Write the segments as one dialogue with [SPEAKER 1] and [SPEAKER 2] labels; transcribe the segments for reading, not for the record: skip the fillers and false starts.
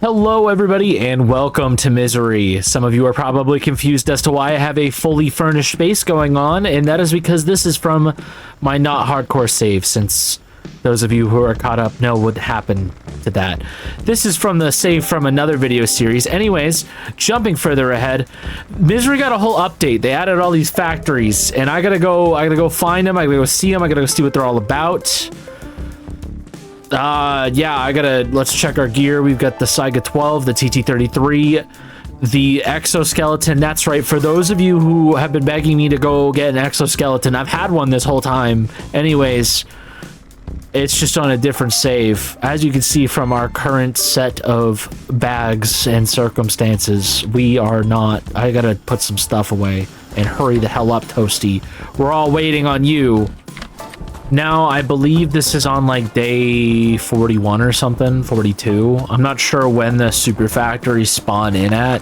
[SPEAKER 1] Hello everybody and welcome to Misery. Some of you are probably confused as to why I have a fully furnished space going on, and that is because this is from my not hardcore save, since those of you who are caught up know what happened to that. This is from the save from another video series. Anyways, jumping further ahead, Misery got a whole update. They added all these factories, and I gotta go find them, I gotta go see them, I gotta go see what they're all about. Yeah, let's check our gear. We've got the Saiga 12, the TT-33, the exoskeleton. That's right, for those of you who have been begging me to go get an exoskeleton, I've had one this whole time. Anyways, it's just on a different save. As you can see from our current set of bags and circumstances, we are not... I gotta put some stuff away and hurry the hell up, Toasty. We're all waiting on you. Now, I believe this is on, like, day 41 or something, 42. I'm not sure when the super factories spawn in at,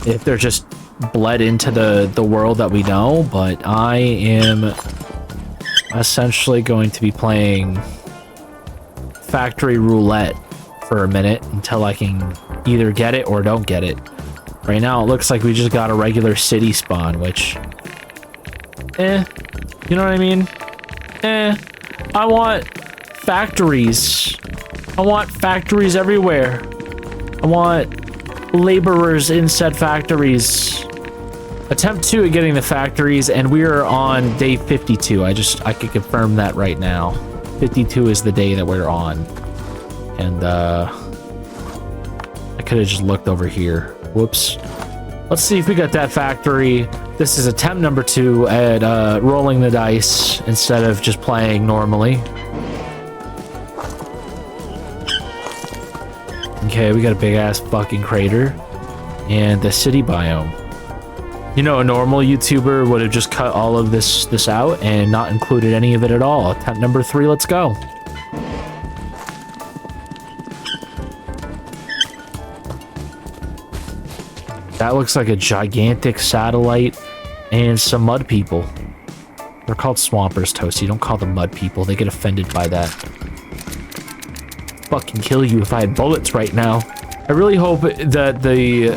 [SPEAKER 1] if they're just bled into the world that we know, but I am essentially going to be playing factory roulette for a minute until I can either get it or don't get it. Right now, it looks like we just got a regular city spawn, which... you know what I mean? I want factories. I want factories everywhere. I want laborers in said factories. Attempt 2 at getting the factories, and we are on day 52. I can confirm that right now. 52 is the day that we're on. And, I could have just looked over here. Whoops. Let's see if we got that factory. This is attempt number 2 at rolling the dice instead of just playing normally. Okay, we got a big ass fucking crater. And the city biome. You know, a normal YouTuber would have just cut all of this out and not included any of it at all. Attempt number 3, let's go. That looks like a gigantic satellite and some mud people. They're called swampers, Toasty. Don't call them mud people. They get offended by that. Fucking kill you if I had bullets right now. I really hope that the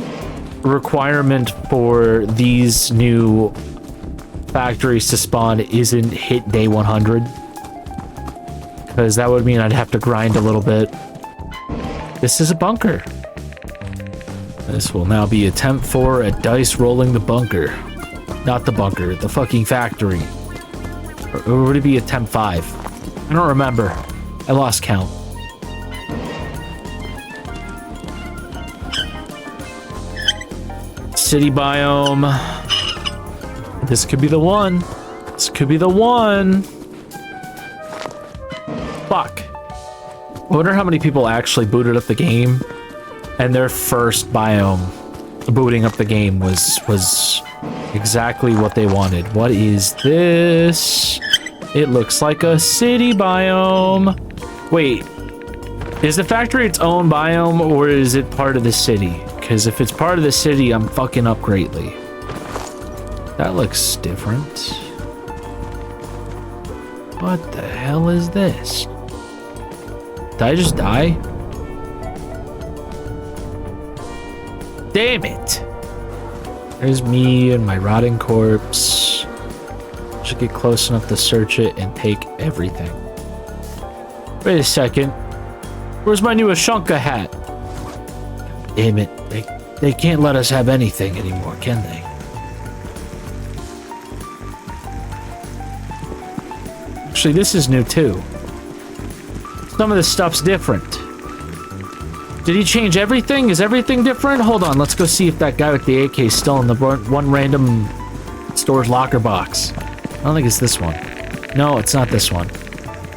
[SPEAKER 1] requirement for these new factories to spawn isn't hit day 100. Because that would mean I'd have to grind a little bit. This is a bunker. This will now be attempt 4 at dice rolling the bunker. Not the bunker, the fucking factory. Or would it be attempt 5? I don't remember. I lost count. City biome. This could be the one. This could be the one. Fuck. I wonder how many people actually booted up the game. And their first biome booting up the game was exactly what they wanted. What is this? It looks like a city biome. Wait, is the factory its own biome or is it part of the city? Because if it's part of the city, I'm fucking up greatly. That looks different. What the hell is this? Did I just die? Damn it! There's me and my rotting corpse. Should get close enough to search it and take everything. Wait a second. Where's my new Ashanka hat? Damn it. They can't let us have anything anymore, can they? Actually, this is new too. Some of the stuff's different. Did he change everything? Is everything different? Hold on, let's go see if that guy with the AK is still in the one random store's locker box. I don't think it's this one. No, it's not this one.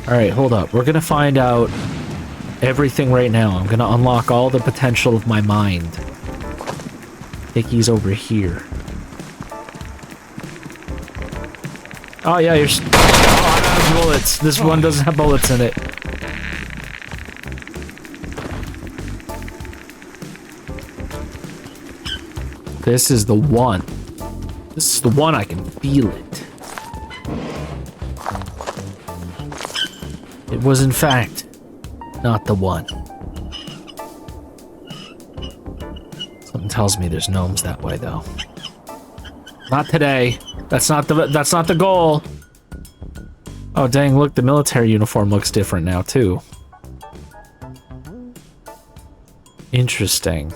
[SPEAKER 1] Alright, hold up. We're gonna find out everything right now. I'm gonna unlock all the potential of my mind. I think he's over here. Oh yeah, you're... Oh, I don't have bullets. This one doesn't have bullets in it. This is the one. This is the one. I can feel it. It was, in fact, not the one. Something tells me there's gnomes that way, though. Not today. That's not the goal. Oh, dang, look, the military uniform looks different now, too. Interesting.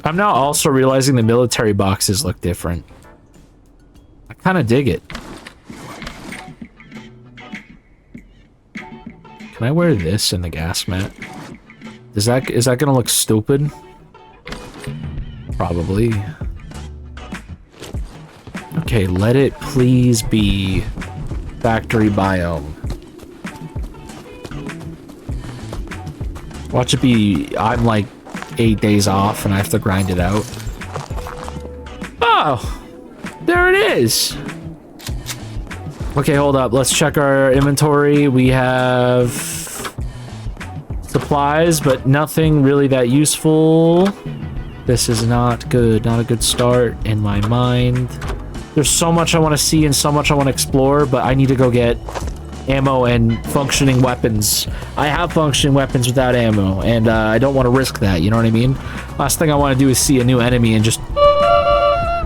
[SPEAKER 1] I'm now also realizing the military boxes look different. I kind of dig it. Can I wear this in the gas mat? Is that gonna look stupid? Probably. Okay, let it please be factory biome. Watch it be, I'm like 8 days off and I have to grind it out. Oh, there it is. Okay, hold up. Let's check our inventory. We have supplies, but nothing really that useful. This is not good. Not a good start in my mind. There's so much I want to see and so much I want to explore, but I need to go get ammo and functioning weapons. I have functioning weapons without ammo, and I don't want to risk that, you know what I mean? Last thing I want to do is see a new enemy and just...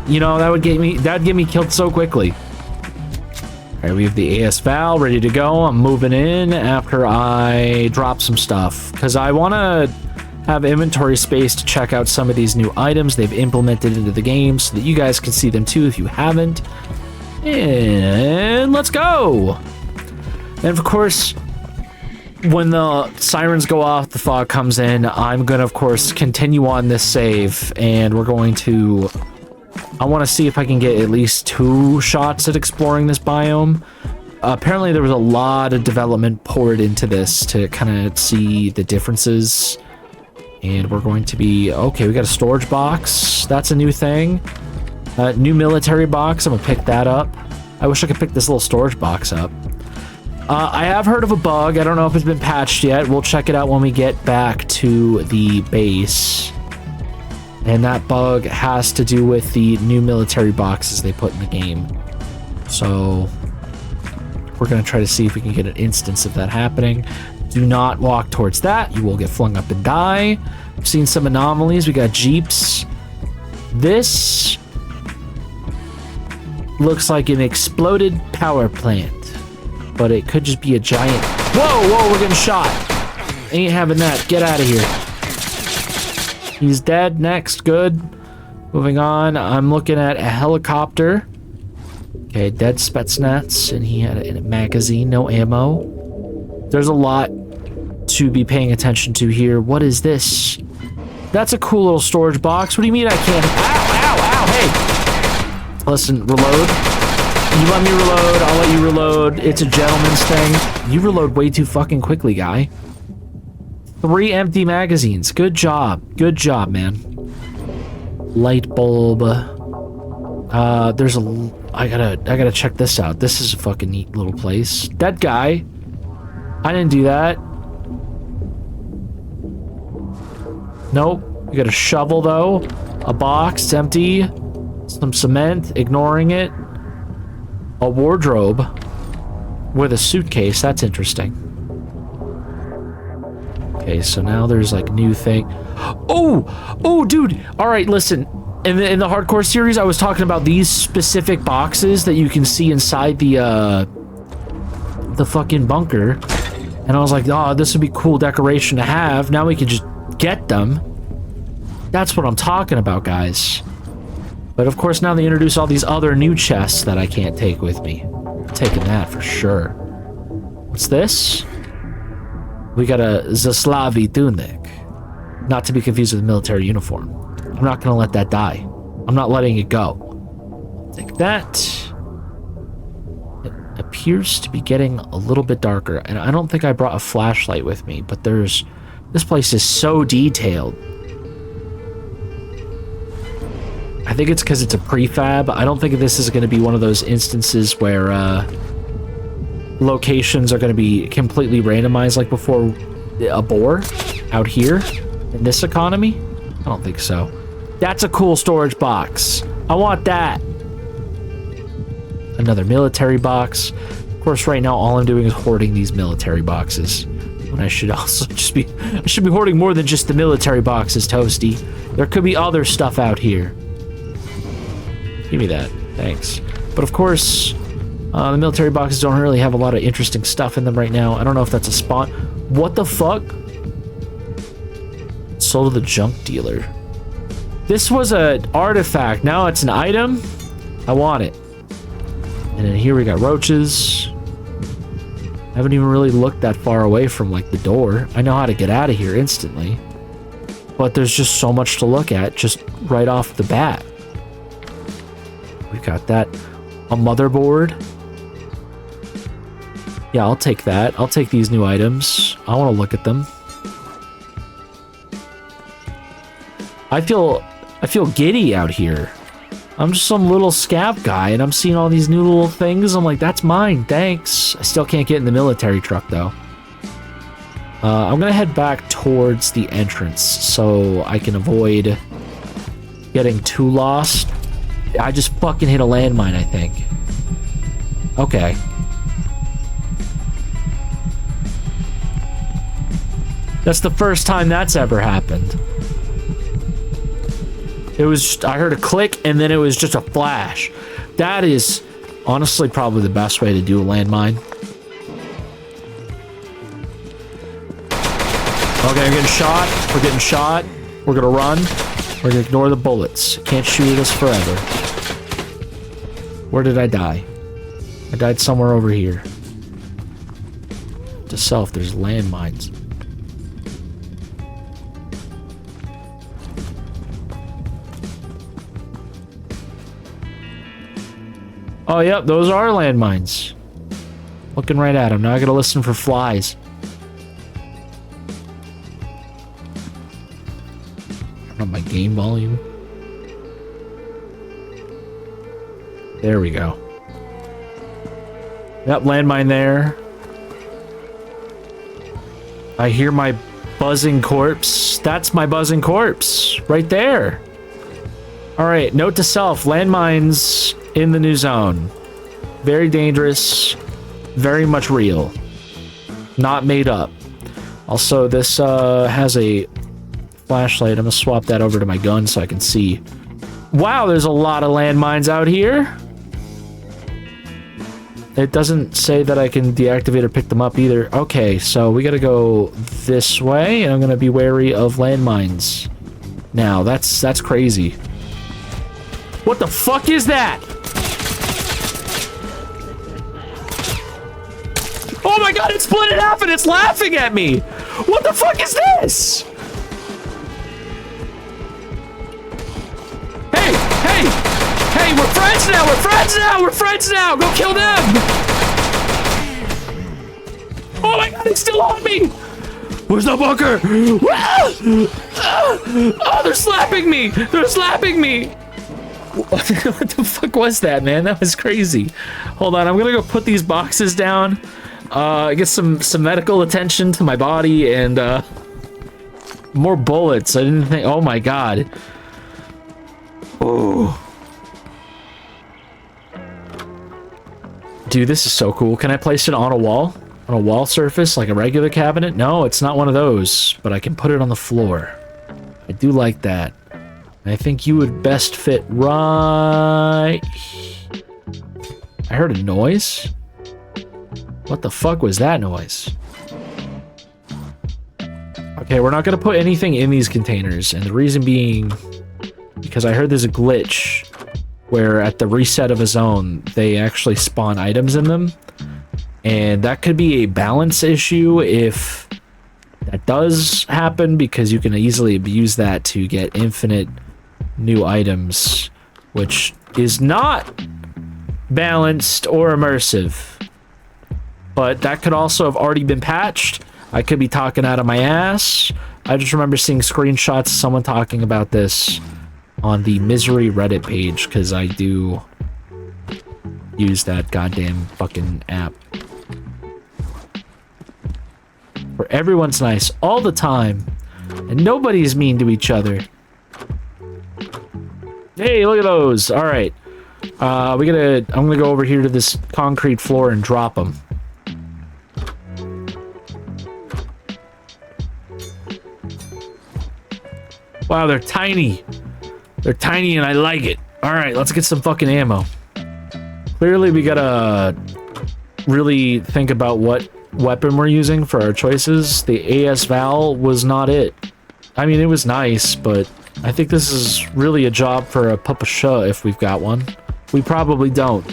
[SPEAKER 1] You know, that'd get me killed so quickly. Alright, we have the AS Val ready to go. I'm moving in after I drop some stuff, because I want to have inventory space to check out some of these new items they've implemented into the game so that you guys can see them too if you haven't. And let's go! And of course, when the sirens go off, the fog comes in, I'm going to, of course, continue on this save, and we're going to... I want to see if I can get at least 2 shots at exploring this biome. Apparently, there was a lot of development poured into this to kind of see the differences. And we're going to be... Okay, we got a storage box. That's a new thing. New military box. I'm going to pick that up. I wish I could pick this little storage box up. I have heard of a bug. I don't know if it's been patched yet. We'll check it out when we get back to the base. And that bug has to do with the new military boxes they put in the game. So we're going to try to see if we can get an instance of that happening. Do not walk towards that. You will get flung up and die. I've seen some anomalies. We got jeeps. This looks like an exploded power plant. But it could just be a giant... Whoa, we're getting shot. Ain't having that. Get out of here. He's dead. Next. Good. Moving on. I'm looking at a helicopter. Okay, dead Spetsnaz. And he had a magazine. No ammo. There's a lot to be paying attention to here. What is this? That's a cool little storage box. What do you mean I can't... Ow! Hey! Listen, reload. You let me reload, I'll let you reload. It's a gentleman's thing. You reload way too fucking quickly, guy. 3 empty magazines. Good job. Good job, man. Light bulb. There's a... I gotta check this out. This is a fucking neat little place. That guy. I didn't do that. Nope. We got a shovel, though. A box. It's empty. Some cement. Ignoring it. A wardrobe with a suitcase. That's interesting. Okay, so now there's like new thing. Oh, dude. All right, listen. In the hardcore series, I was talking about these specific boxes that you can see inside the fucking bunker, and I was like, oh, this would be cool decoration to have. Now we can just get them. That's what I'm talking about, guys. But of course, now they introduce all these other new chests that I can't take with me. I'm taking that for sure. What's this? We got a Zaslavi tunic. Not to be confused with a military uniform. I'm not going to let that die. I'm not letting it go. Take that. It appears to be getting a little bit darker. And I don't think I brought a flashlight with me, but there's... This place is so detailed. I think it's because it's a prefab. I don't think this is going to be one of those instances where locations are going to be completely randomized like before a bore out here in this economy. I don't think so. That's a cool storage box. I want that. Another military box. Of course, right now all I'm doing is hoarding these military boxes. When I should also just be... I should be hoarding more than just the military boxes, Toasty. There could be other stuff out here. Give me that. Thanks. But of course, the military boxes don't really have a lot of interesting stuff in them right now. I don't know if that's a spot. What the fuck? Sold to the junk dealer. This was an artifact. Now it's an item. I want it. And then here we got roaches. I haven't even really looked that far away from, like, the door. I know how to get out of here instantly. But there's just so much to look at just right off the bat. We've got that. A motherboard. Yeah, I'll take that. I'll take these new items. I want to look at them. I feel giddy out here. I'm just some little scav guy, and I'm seeing all these new little things. I'm like, that's mine, thanks. I still can't get in the military truck, though. I'm gonna head back towards the entrance so I can avoid getting too lost. I just fucking hit a landmine, I think. Okay. That's the first time that's ever happened. It was just, I heard a click and then it was just a flash. That is honestly probably the best way to do a landmine. Okay, I'm getting shot. We're getting shot. We're gonna run. We're gonna ignore the bullets. Can't shoot at us forever. Where did I die? I died somewhere over here. To self, there's landmines. Oh, yep, those are landmines. Looking right at them. Now I gotta listen for flies. Turn up my game volume. There we go. Yep, landmine there. I hear my buzzing corpse. That's my buzzing corpse. Right there. Alright, note to self. Landmines in the new zone. Very dangerous. Very much real. Not made up. Also, this has a flashlight. I'm gonna swap that over to my gun so I can see. Wow, there's a lot of landmines out here. It doesn't say that I can deactivate or pick them up either. Okay, so we gotta go this way, and I'm gonna be wary of landmines. Now, that's crazy. What the fuck is that? Oh my god, it split in half and it's laughing at me! What the fuck is this? Hey, hey! Hey, we're friends now! We're friends now! We're friends now! Go kill them! Oh my god, it's still on me! Where's the bunker? Oh, they're slapping me! They're slapping me! What the fuck was that, man? That was crazy. Hold on, I'm gonna go put these boxes down. Get some medical attention to my body and more bullets. I didn't think. Oh my god. Oh. Dude, this is so cool. Can I place it on a wall? On a wall surface like a regular cabinet? No, it's not one of those, but I can put it on the floor. I do like that. I think you would best fit right... I heard a noise? What the fuck was that noise? Okay, we're not gonna put anything in these containers, and the reason being because I heard there's a glitch where at the reset of a zone, they actually spawn items in them, and that could be a balance issue if that does happen, because you can easily abuse that to get infinite new items, which is not balanced or immersive. But that could also have already been patched. I could be talking out of my ass. I just remember seeing screenshots of someone talking about this on the Misery Reddit page, because I do use that goddamn fucking app. Where everyone's nice all the time, and nobody's mean to each other. Hey, look at those. All right. I'm gonna go over here to this concrete floor and drop them. Wow, they're tiny. They're tiny and I like it. All right, let's get some fucking ammo. Clearly, we gotta really think about what weapon we're using for our choices. The AS Val was not it. I mean, it was nice, but I think this is really a job for a Pupasha if we've got one. We probably don't.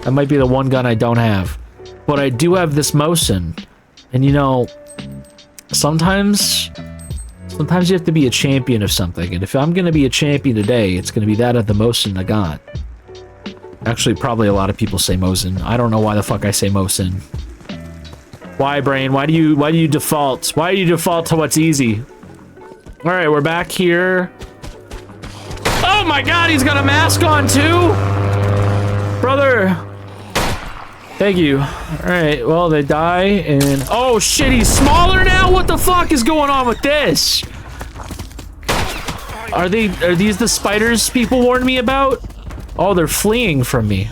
[SPEAKER 1] That might be the one gun I don't have. But I do have this Mosin. And you know, sometimes you have to be a champion of something. And if I'm going to be a champion today, it's going to be that of the Mosin Nagant. Actually, probably a lot of people say Mosin. I don't know why the fuck I say Mosin. Why, brain? Why do you default? Why do you default to what's easy? All right, we're back here. Oh my god, he's got a mask on too? Brother. Thank you. All right, well, they die and... Oh shit, he's smaller now? What the fuck is going on with this? Are these the spiders people warned me about? Oh, they're fleeing from me.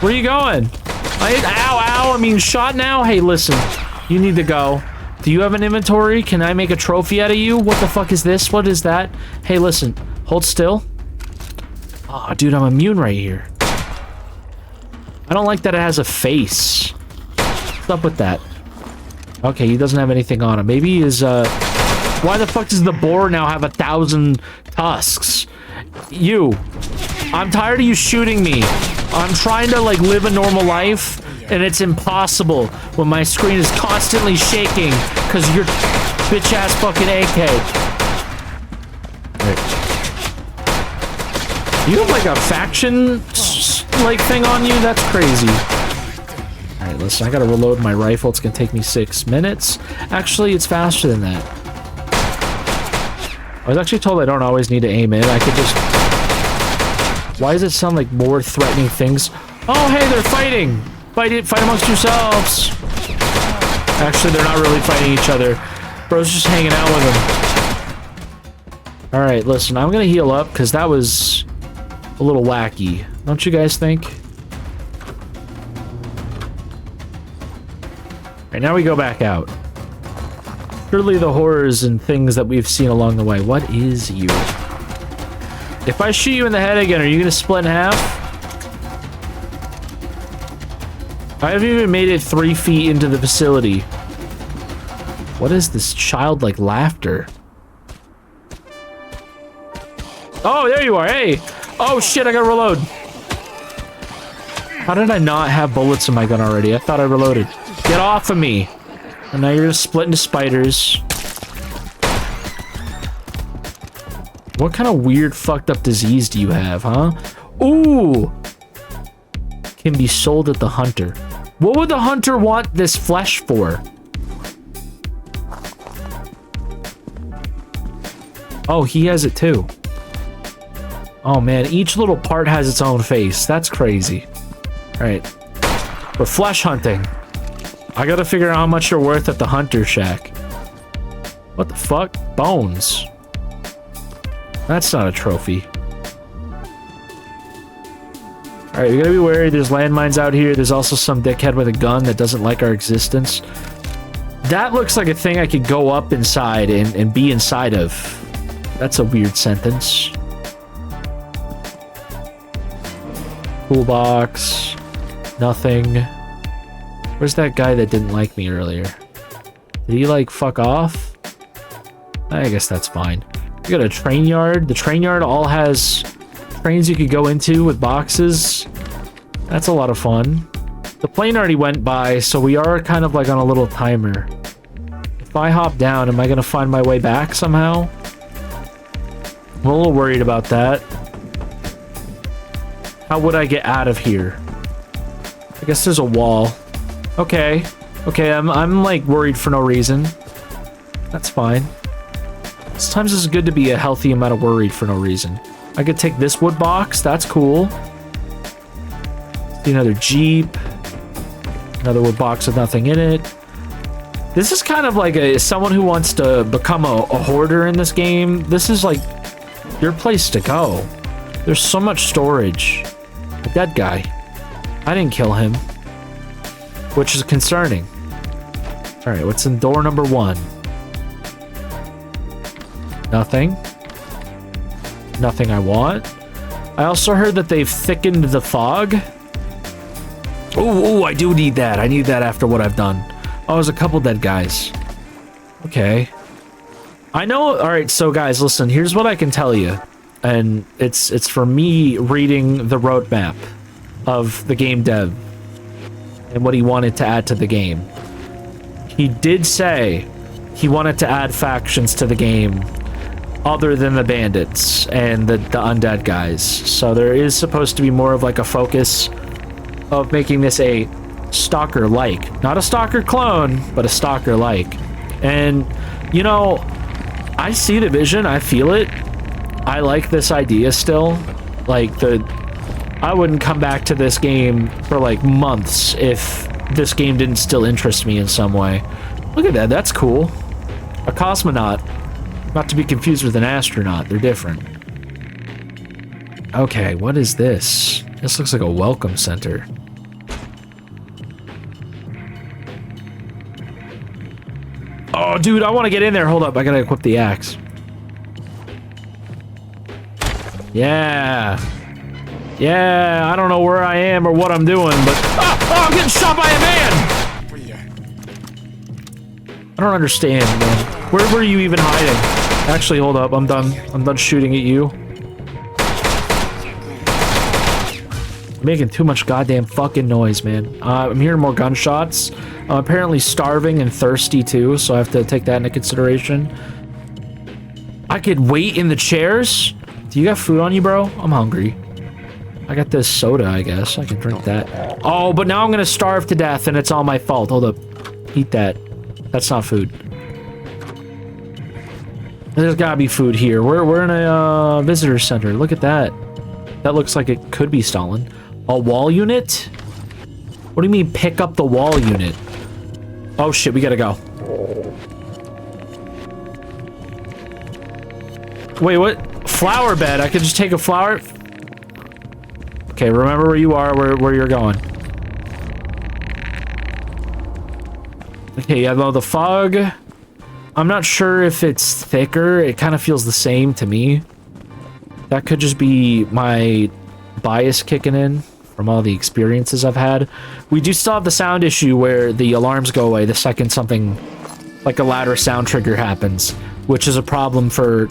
[SPEAKER 1] Where are you going? Ow, I'm being shot now? Hey, listen, you need to go. Do you have an inventory? Can I make a trophy out of you? What the fuck is this? What is that? Hey, listen, hold still. Oh, dude, I'm immune right here. I don't like that it has a face. What's up with that? Okay, he doesn't have anything on him. Maybe he is, why the fuck does the boar now have 1,000 tusks? You. I'm tired of you shooting me. I'm trying to, like, live a normal life, and it's impossible when my screen is constantly shaking because your bitch-ass fucking AK. Right. You have, like, a faction, like, thing on you? That's crazy. Alright, listen, I gotta reload my rifle. It's gonna take me 6 minutes. Actually, it's faster than that. I was actually told I don't always need to aim in. I could just... Why does it sound like more threatening things? Oh, hey, they're fighting! Fight amongst yourselves! Actually, they're not really fighting each other. Bro's just hanging out with them. Alright, listen, I'm gonna heal up, because that was a little wacky. Don't you guys think? Alright, now we go back out. Surely the horrors and things that we've seen along the way. What is you? If I shoot you in the head again, are you gonna split in half? I haven't even made it 3 feet into the facility. What is this childlike laughter? Oh, there you are. Hey. Oh, shit, I gotta reload. How did I not have bullets in my gun already? I thought I reloaded. Get off of me. And now you're gonna split into spiders. What kind of weird, fucked up disease do you have, huh? Ooh! Can be sold at the hunter. What would the hunter want this flesh for? Oh, he has it too. Oh man, each little part has its own face. That's crazy. Alright. We're flesh hunting. I gotta figure out how much you're worth at the hunter shack. What the fuck? Bones. That's not a trophy. Alright, we gotta be wary. There's landmines out here. There's also some dickhead with a gun that doesn't like our existence. That looks like a thing I could go up inside and be inside of. That's a weird sentence. Toolbox. Nothing. Where's that guy that didn't like me earlier? Did he, like, fuck off? I guess that's fine. We got a train yard. The train yard all has trains you could go into with boxes. That's a lot of fun. The plane already went by, so we are kind of like on a little timer. If I hop down, am I gonna find my way back somehow? I'm a little worried about that. How would I get out of here? I guess there's a wall. Okay. Okay, I'm like worried for no reason. That's fine. Sometimes it's good to be a healthy amount of worried for no reason. I could take this wood box. That's cool. See another Jeep. Another wood box with nothing in it. This is kind of like someone who wants to become a hoarder in this game. This is like your place to go. There's so much storage. A dead guy. I didn't kill him. Which is concerning. Alright, what's in door number 1? Nothing. nothing I want. I also heard that they've thickened the fog. Oh, I do need that. I need that after what I've done. Oh, there's a couple dead guys. Okay. I know. All right, so guys, listen. Here's what I can tell you, and it's from me reading the roadmap of the game dev and what he wanted to add to the game. He did say he wanted to add factions to the game other than the bandits and the undead guys. So there is supposed to be more of like a focus of making this a stalker-like. Not a stalker clone, but a stalker-like. And, you know, I see the vision. I feel it. I like this idea still. Like, I wouldn't come back to this game for, like, months if this game didn't still interest me in some way. Look at that. That's cool. A cosmonaut. Not to be confused with an astronaut. They're different. Okay, what is this? This looks like a welcome center. Oh, dude, I want to get in there. Hold up. I gotta equip the axe. Yeah. Yeah, I don't know where I am or what I'm doing, but... Oh, I'm getting shot by a man! I don't understand, man. Where were you even hiding? Actually, hold up. I'm done. I'm done shooting at you. I'm making too much goddamn fucking noise, man. I'm hearing more gunshots. I'm apparently starving and thirsty, too, so I have to take that into consideration. I could wait in the chairs? Do you got food on you, bro? I'm hungry. I got this soda, I guess. I can drink that. Oh, but now I'm gonna starve to death, and it's all my fault. Hold up. Eat that. That's not food. There's gotta be food here. We're in a visitor center. Look at that. That looks like it could be Stalin. A wall unit? What do you mean pick up the wall unit? Oh shit, we gotta go. Wait, what? Flower bed. I could just take a flower? Okay, remember where you are, where you're going. Okay, yeah, though the fog... I'm not sure if it's thicker. It kind of feels the same to me. That could just be my bias kicking in from all the experiences I've had. We do still have the sound issue where the alarms go away the second something like a louder sound trigger happens, which is a problem for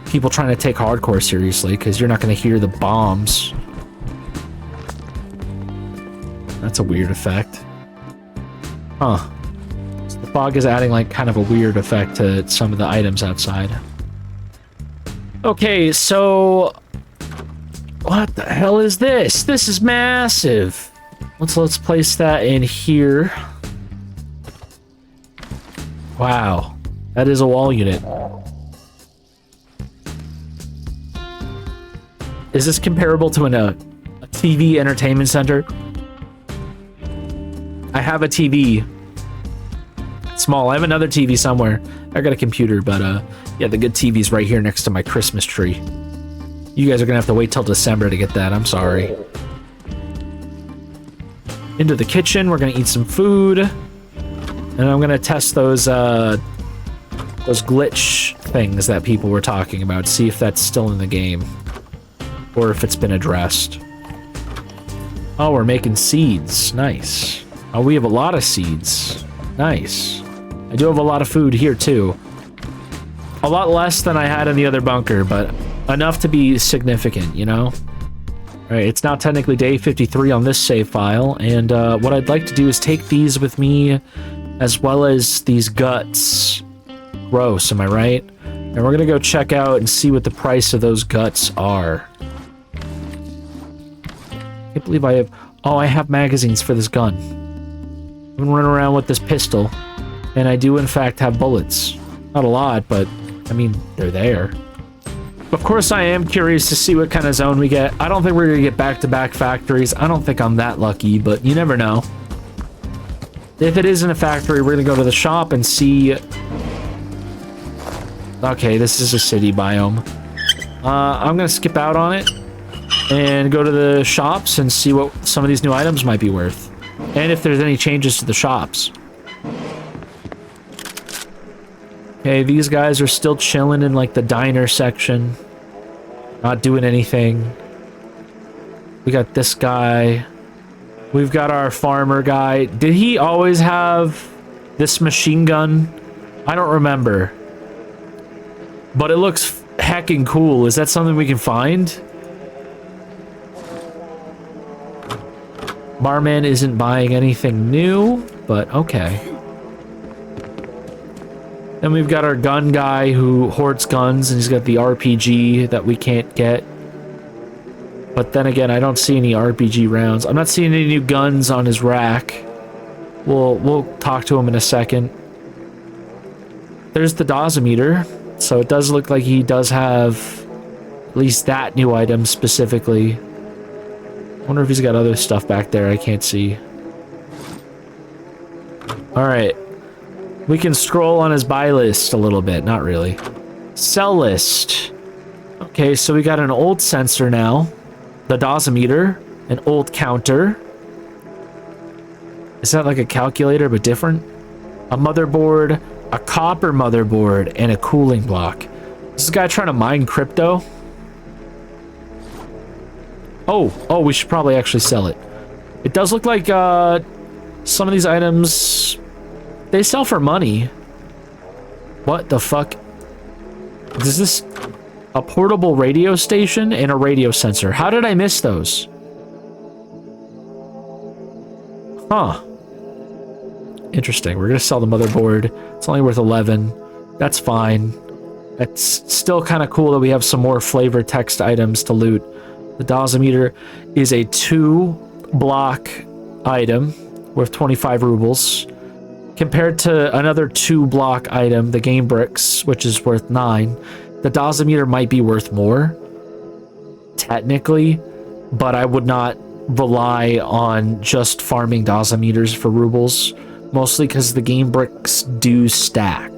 [SPEAKER 1] people trying to take hardcore seriously, because you're not going to hear the bombs. That's a weird effect. Huh. So the fog is adding like kind of a weird effect to some of the items outside. Okay, so what the hell is this? This is massive. Let's place that in here. Wow, that is a wall unit. Is this comparable to a TV entertainment center? I have a TV. It's small. I have another TV somewhere. I got a computer, but yeah, the good TV's right here next to my Christmas tree. You guys are gonna have to wait till December to get that. I'm sorry. Into the kitchen. We're gonna eat some food, and I'm gonna test those glitch things that people were talking about. See if that's still in the game, or if it's been addressed. Oh, we're making seeds. Nice. Oh, we have a lot of seeds. Nice. I do have a lot of food here, too. A lot less than I had in the other bunker, but enough to be significant, you know? Alright, it's now technically day 53 on this save file, and what I'd like to do is take these with me, as well as these guts. Gross, am I right? And we're gonna go check out and see what the price of those guts are. I can't believe I have... Oh, I have magazines for this gun. I've been running around with this pistol, and I do in fact have bullets. Not a lot, but I mean, they're there. Of course, I am curious to see what kind of zone we get. I don't think we're gonna get back-to-back factories. I don't think I'm that lucky, but you never know. If it is in a factory, we're gonna go to the shop and see... Okay, this is a city biome. I'm gonna skip out on it and go to the shops and see what some of these new items might be worth. And if there's any changes to the shops. Okay, these guys are still chilling in like the diner section. Not doing anything. We got this guy. We've got our farmer guy. Did he always have this machine gun? I don't remember. But it looks heckin' cool. Is that something we can find? Barman isn't buying anything new, but okay. Then we've got our gun guy who hoards guns, and he's got the RPG that we can't get. But then again, I don't see any RPG rounds. I'm not seeing any new guns on his rack. We'll talk to him in a second. There's the dosimeter, so it does look like he does have at least that new item specifically. I wonder if he's got other stuff back there I can't see. Alright. We can scroll on his buy list a little bit. Not really. Sell list. Okay, so we got an old sensor now. The dosimeter. An old counter. Is that like a calculator but different? A motherboard. A copper motherboard. And a cooling block. Is this guy trying to mine crypto? Oh, we should probably actually sell it. It does look like some of these items, they sell for money. What the fuck? Is this a portable radio station and a radio sensor? How did I miss those? Huh. Interesting. We're gonna sell the motherboard. It's only worth 11. That's fine. It's still kind of cool that we have some more flavor text items to loot. The dosimeter is a 2-block item worth 25 rubles. Compared to another 2-block item, the game bricks, which is worth 9. The dosimeter might be worth more, technically, but I would not rely on just farming dosimeters for rubles, mostly because the game bricks do stack,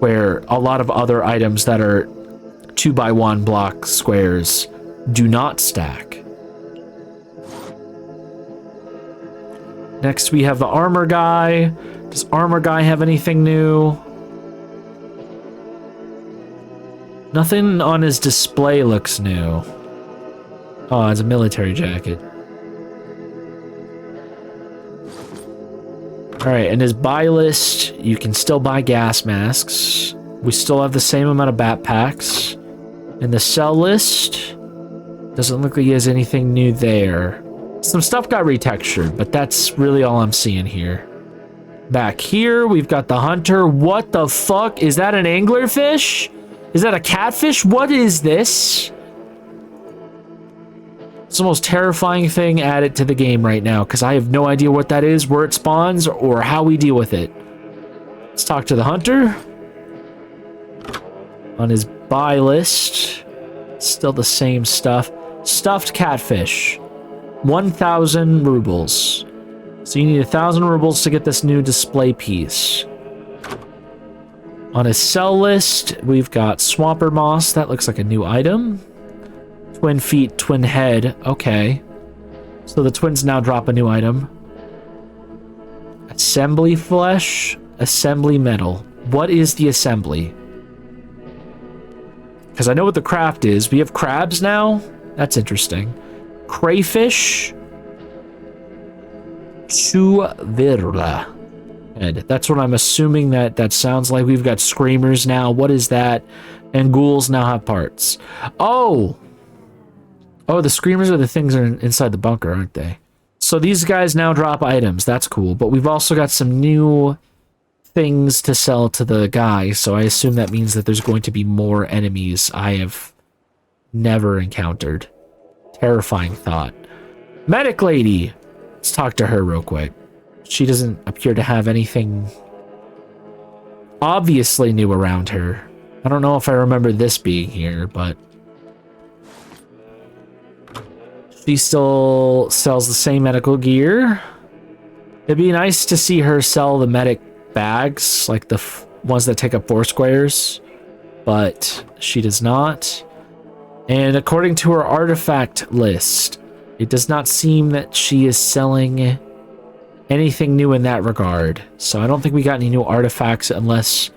[SPEAKER 1] where a lot of other items that are 2x1 block squares do not stack. Next we have the armor guy. Does armor guy have anything new? Nothing on his display looks new. Oh, it's a military jacket. Alright, in his buy list, you can still buy gas masks. We still have the same amount of backpacks. In the sell list, doesn't look like he has anything new there. Some stuff got retextured, but that's really all I'm seeing here. Back here, we've got the hunter. What the fuck? Is that an anglerfish? Is that a catfish? What is this? It's the most terrifying thing added to the game right now, because I have no idea what that is, where it spawns, or how we deal with it. Let's talk to the hunter. On his buy list, still the same stuff. Stuffed catfish, 1,000 rubles. So you need 1,000 rubles to get this new display piece. On his sell list, we've got swamper moss. That looks like a new item. Twin feet, twin head. Okay. So the twins now drop a new item. Assembly flesh, assembly metal. What is the assembly? Because I know what the craft is. We have crabs now. That's interesting. Crayfish. Chuvirla. And that's what I'm assuming that sounds like. We've got screamers now. What is that? And ghouls now have parts. Oh! Oh, the screamers are the things that are inside the bunker, aren't they? So these guys now drop items. That's cool. But we've also got some new things to sell to the guy. So I assume that means that there's going to be more enemies I have never encountered. Terrifying thought. Medic lady! Let's talk to her real quick. She doesn't appear to have anything obviously new around her. I don't know if I remember this being here, but she still sells the same medical gear. It'd be nice to see her sell the medic bags, like the ones that take up 4 squares, but she does not. And according to her artifact list, it does not seem that she is selling anything new in that regard. So I don't think we got any new artifacts unless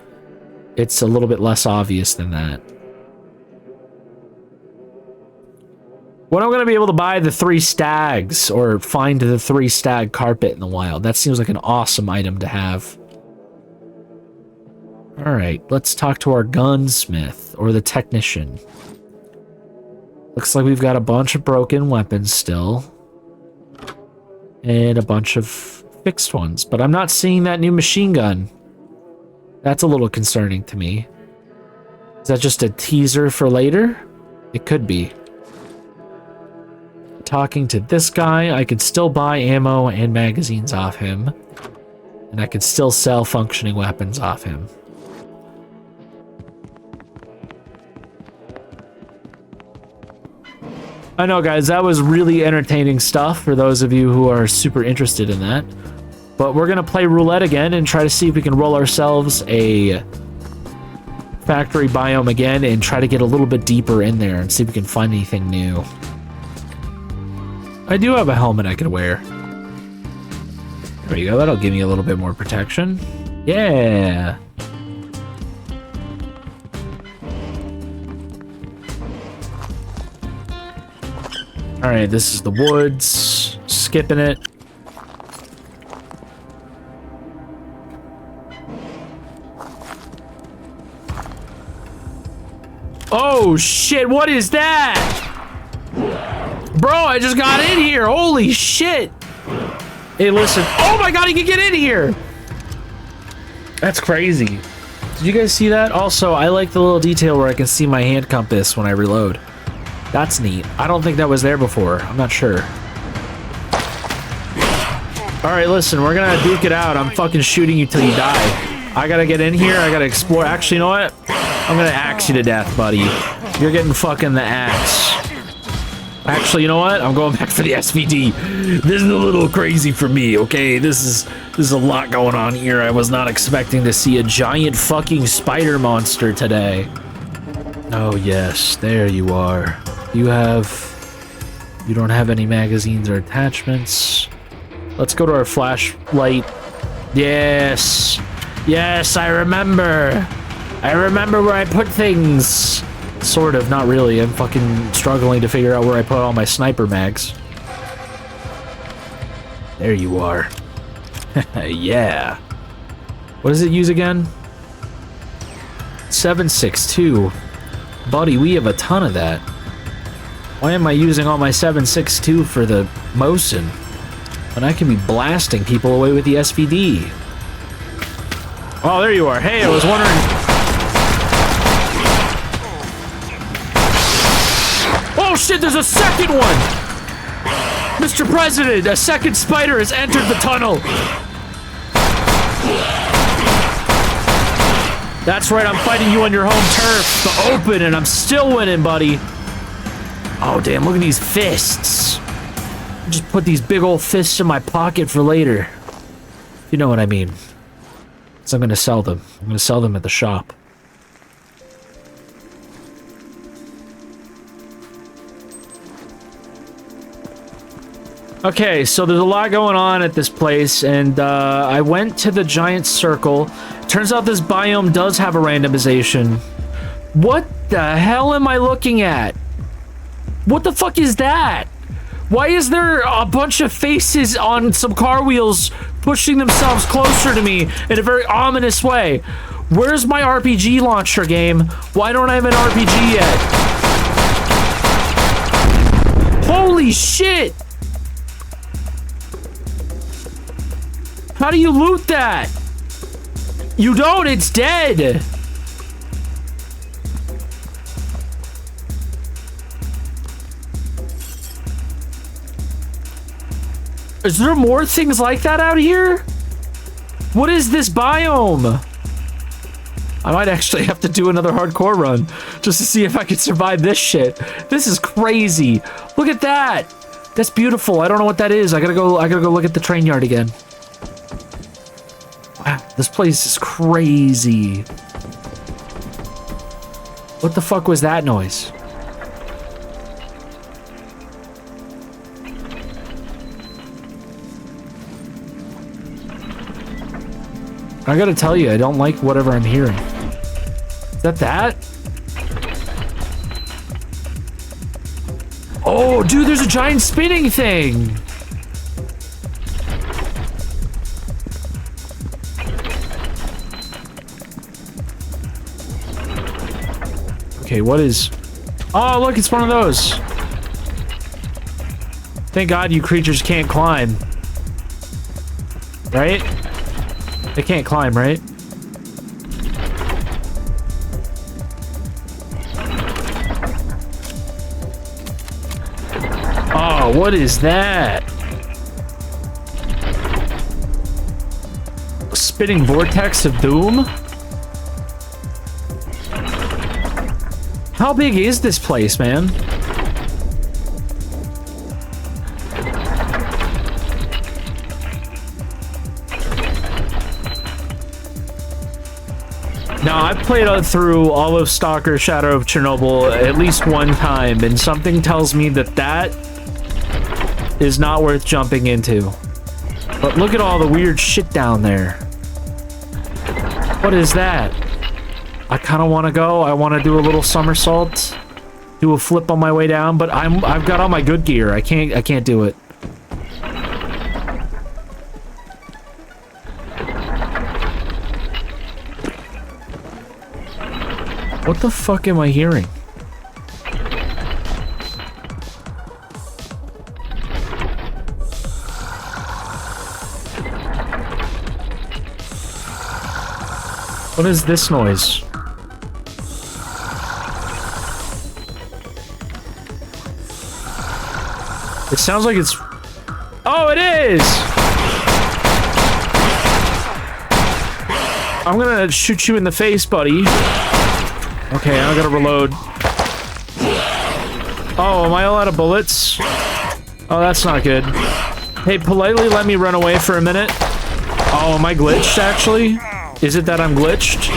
[SPEAKER 1] it's a little bit less obvious than that. When I'm going to be able to buy the 3 stags or find the 3 stag carpet in the wild. That seems like an awesome item to have. All right, let's talk to our gunsmith or the technician. Looks like we've got a bunch of broken weapons still. And a bunch of fixed ones, but I'm not seeing that new machine gun. That's a little concerning to me. Is that just a teaser for later? It could be. Talking to this guy, I could still buy ammo and magazines off him. And I could still sell functioning weapons off him. I know, guys, that was really entertaining stuff for those of you who are super interested in that. But we're going to play roulette again and try to see if we can roll ourselves a factory biome again and try to get a little bit deeper in there and see if we can find anything new. I do have a helmet I can wear. There you go. That'll give me a little bit more protection. Yeah. All right, this is the woods. Skipping it. Oh shit, what is that? Bro, I just got in here. Holy shit. Hey, listen. Oh my god, he can get in here. That's crazy. Did you guys see that? Also, I like the little detail where I can see my hand compass when I reload. That's neat. I don't think that was there before. I'm not sure. Alright, listen, we're gonna duke it out. I'm fucking shooting you till you die. I gotta get in here. I gotta explore. Actually, you know what? I'm gonna axe you to death, buddy. You're getting fucking the axe. Actually, you know what? I'm going back for the SVD. This is a little crazy for me, okay? This is a lot going on here. I was not expecting to see a giant fucking spider monster today. Oh, yes. There you are. You don't have any magazines or attachments. Let's go to our flashlight. Yes. Yes, I remember. I remember where I put things. Sort of, not really. I'm fucking struggling to figure out where I put all my sniper mags. There you are. Yeah. What does it use again? 7.62. Buddy, we have a ton of that. Why am I using all my 7.62 for the Mosin when I can be blasting people away with the SVD? Oh, there you are. Hey, I was wondering... Oh shit, there's a second one! Mr. President, a second spider has entered the tunnel! That's right, I'm fighting you on your home turf, the open, and I'm still winning, buddy. Oh, damn, look at these fists. Just put these big old fists in my pocket for later. You know what I mean. So I'm gonna sell them. I'm gonna sell them at the shop. Okay, so there's a lot going on at this place, and I went to the giant circle. Turns out this biome does have a randomization. What the hell am I looking at? What the fuck is that? Why is there a bunch of faces on some car wheels pushing themselves closer to me in a very ominous way? Where's my RPG launcher, game? Why don't I have an RPG yet? Holy shit! How do you loot that? You don't, it's dead! Is there more things like that out here? What is this biome? I might actually have to do another hardcore run just to see if I can survive this shit. This is crazy. Look at that. That's beautiful. I don't know what that is. I gotta go look at the train yard again. Wow, this place is crazy. What the fuck was that noise? I gotta tell you, I don't like whatever I'm hearing. Is that that? Oh, dude, there's a giant spinning thing. Okay, what is... Oh, look, it's one of those. Thank God you creatures can't climb. Right? They can't climb, right? Oh, what is that? Spinning vortex of doom? How big is this place, man? Now, I've played through all of Stalker Shadow of Chernobyl at least one time, and something tells me that that is not worth jumping into. But look at all the weird shit down there. What is that? I kind of want to go. I want to do a little somersault, do a flip on my way down, but I've got all my good gear. I can't do it. What the fuck am I hearing? What is this noise? It sounds like it's... Oh, it is! I'm gonna shoot you in the face, buddy. Okay, I gotta reload. Oh, am I all out of bullets? Oh, that's not good. Hey, politely let me run away for a minute. Oh, am I glitched, actually? Is it that I'm glitched?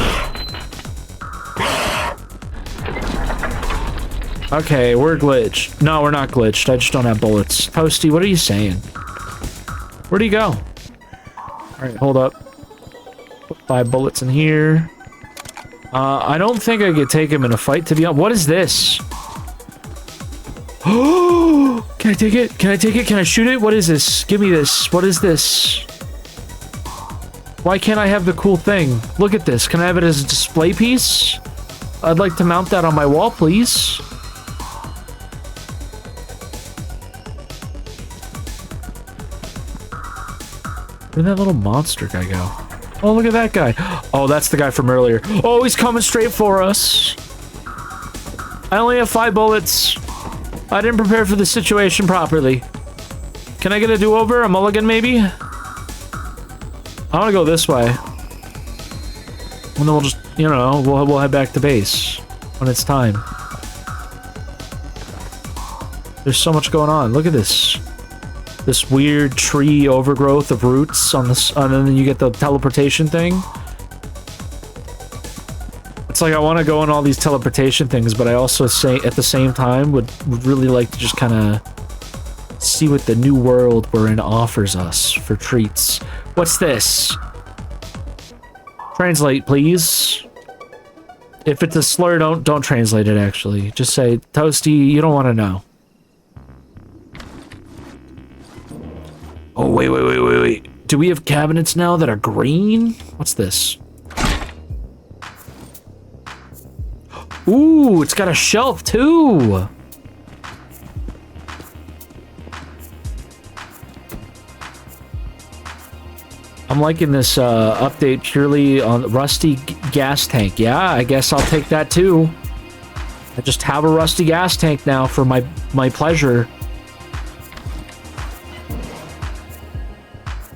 [SPEAKER 1] Okay, we're glitched. No, we're not glitched. I just don't have bullets. Toasty, what are you saying? Where'd he go? Alright, hold up. Put 5 bullets in here. I don't think I could take him in a fight, to be honest. What is this? Oh! Can I take it? Can I take it? Can I shoot it? What is this? Give me this. What is this? Why can't I have the cool thing? Look at this. Can I have it as a display piece? I'd like to mount that on my wall, please. Where'd that little monster guy go? Oh, look at that guy. Oh, that's the guy from earlier. Oh, he's coming straight for us. I only have 5 bullets. I didn't prepare for the situation properly. Can I get a do-over? A mulligan, maybe? I want to go this way. And then we'll just, you know, we'll head back to base when it's time. There's so much going on. Look at this. This weird tree overgrowth of roots on this, and then you get the teleportation thing. It's like I want to go on all these teleportation things, but I also say at the same time would really like to just kind of see what the new world we're in offers us for treats. What's this? Translate, please. If it's a slur, don't translate it. Actually, just say Toasty. You don't want to know. Oh, wait. Do we have cabinets now that are green? What's this? Ooh, it's got a shelf, too! I'm liking this update purely on rusty gas tank. Yeah, I guess I'll take that, too. I just have a rusty gas tank now for my pleasure.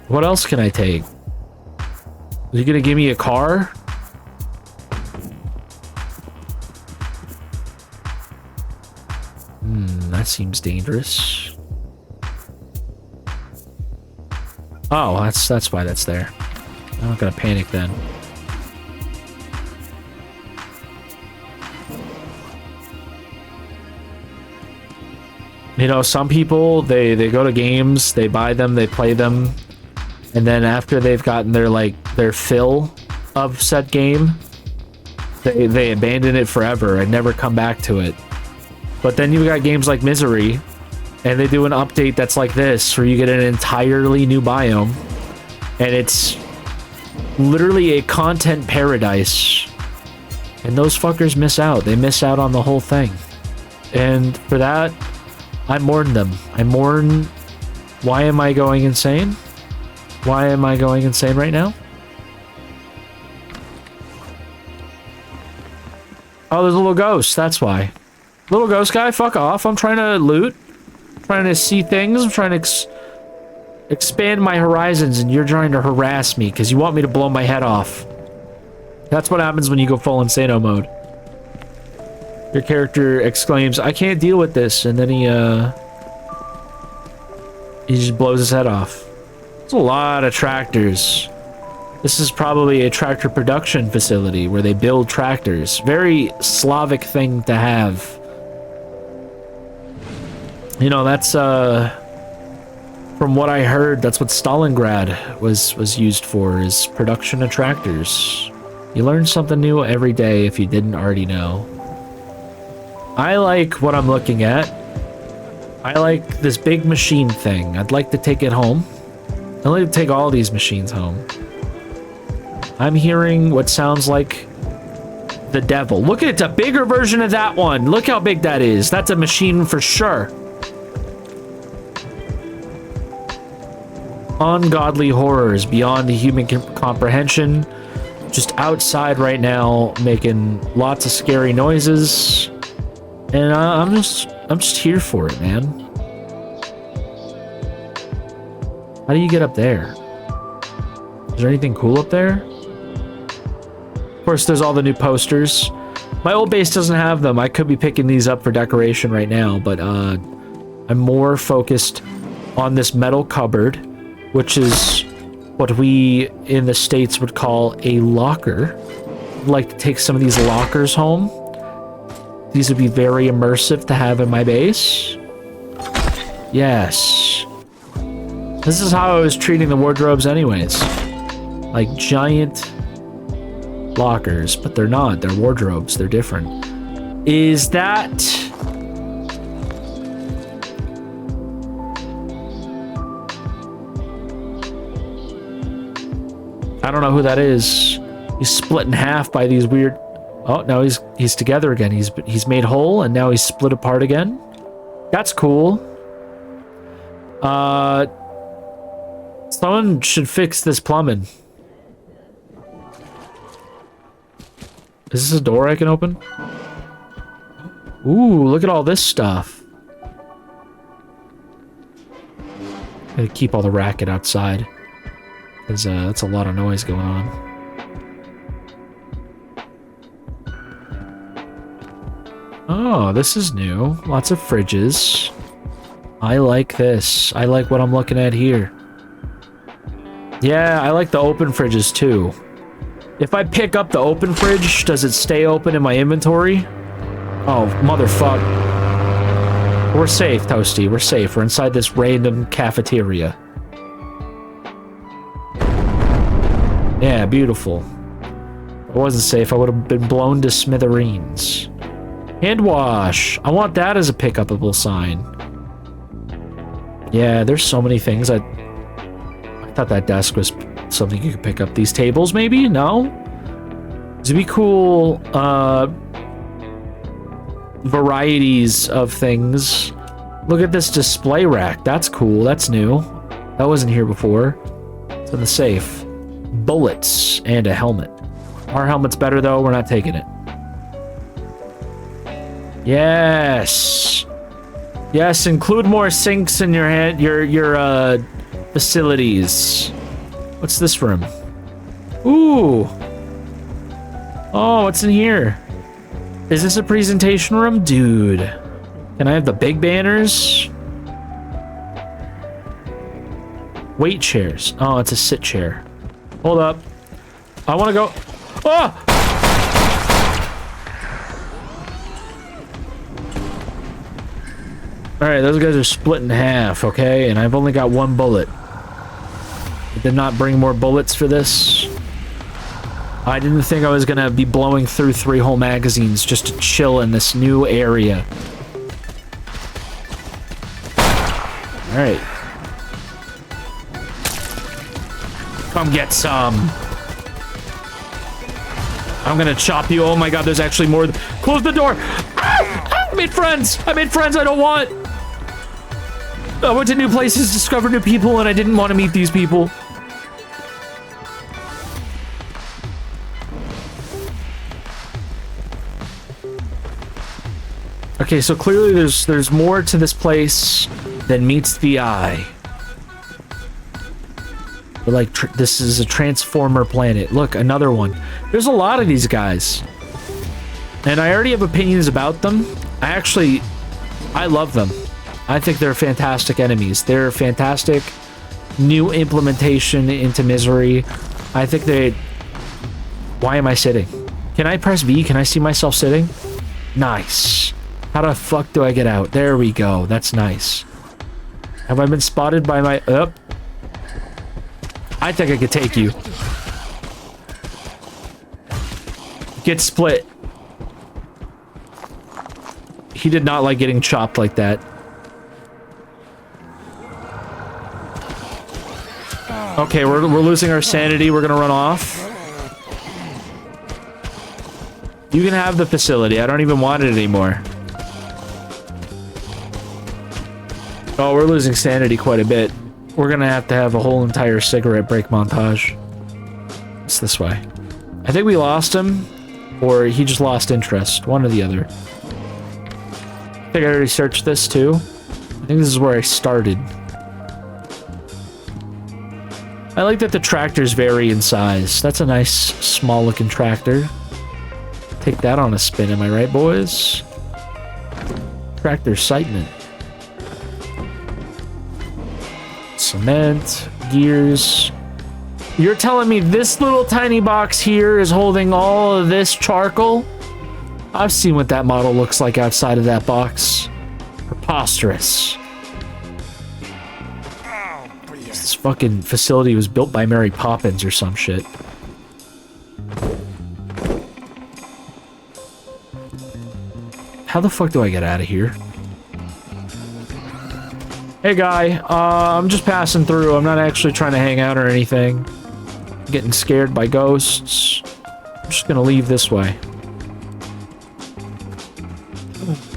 [SPEAKER 1] What else can I take? Is he gonna give me a car? That seems dangerous. Oh, that's why that's there. I'm not gonna panic then. You know, some people, they go to games, they buy them, they play them, and then after they've gotten their fill of said game, they abandon it forever and never come back to it. But then you've got games like Misery, and they do an update that's like this, where you get an entirely new biome, and it's literally a content paradise. And those fuckers miss out. They miss out on the whole thing. And for that, I mourn them. I mourn... Why am I going insane? Why am I going insane right now? Oh, there's a little ghost. That's why. Little ghost guy, fuck off. I'm trying to loot. I'm trying to see things. I'm trying to expand my horizons, and you're trying to harass me because you want me to blow my head off. That's what happens when you go full insano mode. Your character exclaims, I can't deal with this, and then he just blows his head off. There's a lot of tractors. This is probably a tractor production facility where they build tractors. Very Slavic thing to have. You know, that's, from what I heard, that's what Stalingrad was used for, is production of tractors. You learn something new every day if you didn't already know. I like what I'm looking at. I like this big machine thing. I'd like to take it home. I'd like to take all these machines home. I'm hearing what sounds like the devil. Look at it, it's a bigger version of that one. Look how big that is. That's a machine for sure. Ungodly horrors beyond the human comprehension. Just outside right now, making lots of scary noises. And I'm just here for it, man. How do you get up there? Is there anything cool up there? Of course, there's all the new posters. My old base doesn't have them. I could be picking these up for decoration right now, but I'm more focused on this metal cupboard, which is what we in the States would call a locker. I'd like to take some of these lockers home. These would be very immersive to have in my base. Yes. This is how I was treating the wardrobes anyways. Like giant lockers, but they're not. They're wardrobes. They're different. Is that... I don't know who that is. He's split in half by these weird... Oh, now he's together again. He's made whole, and now he's split apart again. That's cool. Someone should fix this plumbing. Is this a door I can open? Ooh, look at all this stuff. Gotta keep all the racket outside. Because that's a lot of noise going on. Oh, this is new. Lots of fridges. I like this. I like what I'm looking at here. Yeah, I like the open fridges too. If I pick up the open fridge, does it stay open in my inventory? Oh, motherfuck. We're safe, Toasty. We're safe. We're inside this random cafeteria. Yeah, beautiful. If I wasn't safe, I would have been blown to smithereens. Hand wash. I want that as a pick-upable sign. Yeah, there's so many things. I thought that desk was something you could pick up. These tables, maybe? No? It'd be cool, varieties of things. Look at this display rack. That's cool. That's new. That wasn't here before. It's in the safe. Bullets and a helmet. Our helmet's better, though. We're not taking it. Yes. Yes, include more sinks in your head, your facilities. What's this room? Ooh. Oh, what's in here? Is this a presentation room? Dude. Can I have the big banners? Weight chairs. Oh, it's a sit chair. Hold up. I want to go. Oh! Alright, those guys are split in half, okay? And I've only got one bullet. I did not bring more bullets for this. I didn't think I was gonna be blowing through 3 whole magazines just to chill in this new area. All right. Come get some. I'm gonna chop you. Oh my god, there's actually more. Close the door. Ah! I made friends. I made friends I don't want. I went to new places, discovered new people, and I didn't want to meet these people. Okay, so clearly there's more to this place than meets the eye. But like, this is a transformer planet. Look, another one. There's a lot of these guys. And I already have opinions about them. I love them. I think they're fantastic enemies. They're fantastic new implementation into Misery. I think they... Why am I sitting? Can I press V? Can I see myself sitting? Nice. How the fuck do I get out? There we go. That's nice. Have I been spotted by my... I think I could take you. Get split. He did not like getting chopped like that. Okay, we're losing our sanity. We're gonna run off. You can have the facility. I don't even want it anymore. Oh, we're losing sanity quite a bit. We're gonna have to have a whole entire cigarette break montage. It's this way. I think we lost him, or he just lost interest. One or the other. I think I already searched this too. I think this is where I started. I like that the tractors vary in size. That's a nice, small-looking tractor. Take that on a spin, am I right, boys? Tractor excitement. Cement, gears. You're telling me this little tiny box here is holding all of this charcoal? I've seen what that model looks like outside of that box. Preposterous. This fucking facility was built by Mary Poppins or some shit. How the fuck do I get out of here? Hey guy, I'm just passing through. I'm not actually trying to hang out or anything. I'm getting scared by ghosts. I'm just gonna leave this way.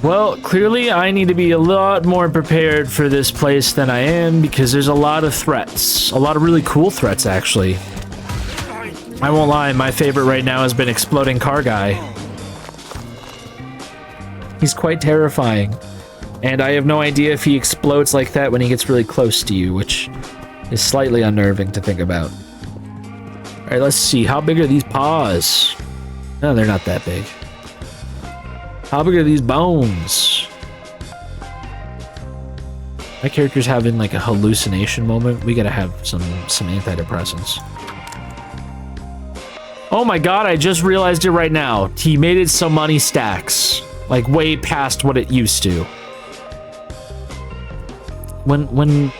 [SPEAKER 1] Well, clearly I need to be a lot more prepared for this place than I am, because there's a lot of threats. A lot of really cool threats, actually. I won't lie, my favorite right now has been Exploding Car Guy. He's quite terrifying. And I have no idea if he explodes like that when he gets really close to you, which is slightly unnerving to think about. Alright, let's see. How big are these paws? No, they're not that big. How big are these bones? My character's having like a hallucination moment. We gotta have some antidepressants. Oh my god, I just realized it right now. He made it so money stacks. Like way past what it used to. When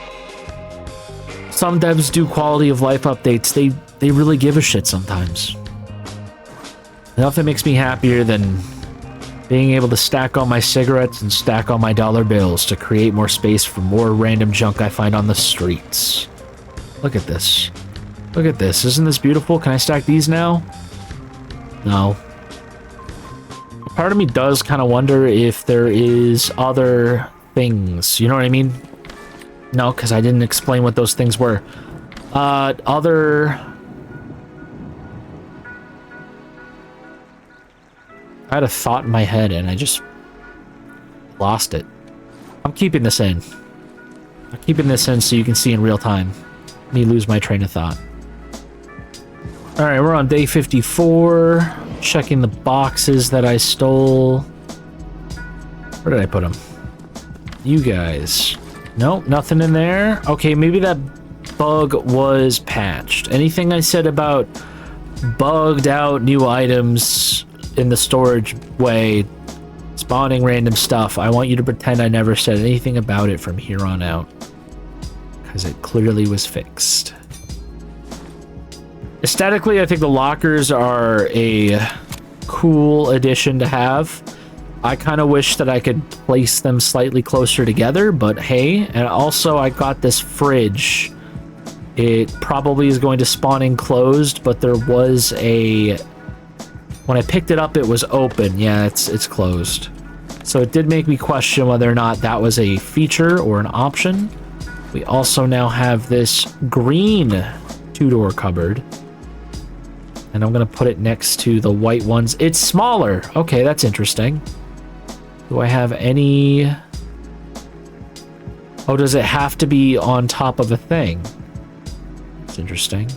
[SPEAKER 1] some devs do quality of life updates, they really give a shit sometimes. Nothing makes me happier than being able to stack all my cigarettes and stack all my dollar bills to create more space for more random junk I find on the streets. Look at this. Look at this. Isn't this beautiful? Can I stack these now? No. Part of me does kind of wonder if there is other things. You know what I mean? No, because I didn't explain what those things were. Other... I had a thought in my head and I just lost it. I'm keeping this in. I'm keeping this in so you can see in real time. Me lose my train of thought. Alright, we're on day 54. Checking the boxes that I stole. Where did I put them? You guys. Nope, nothing in there. Okay, maybe that bug was patched. Anything I said about bugged out new items in the storage way, spawning random stuff, I want you to pretend I never said anything about it from here on out. Because it clearly was fixed. Aesthetically, I think the lockers are a cool addition to have. I kind of wish that I could place them slightly closer together, but hey. And also I got this fridge. It probably is going to spawn enclosed, but there was a... When I picked it up, it was open. Yeah, it's closed. So it did make me question whether or not that was a feature or an option. We also now have this green 2-door cupboard. And I'm going to put it next to the white ones. It's smaller. Okay, that's interesting. Do I have any... Oh, does it have to be on top of a thing? That's interesting.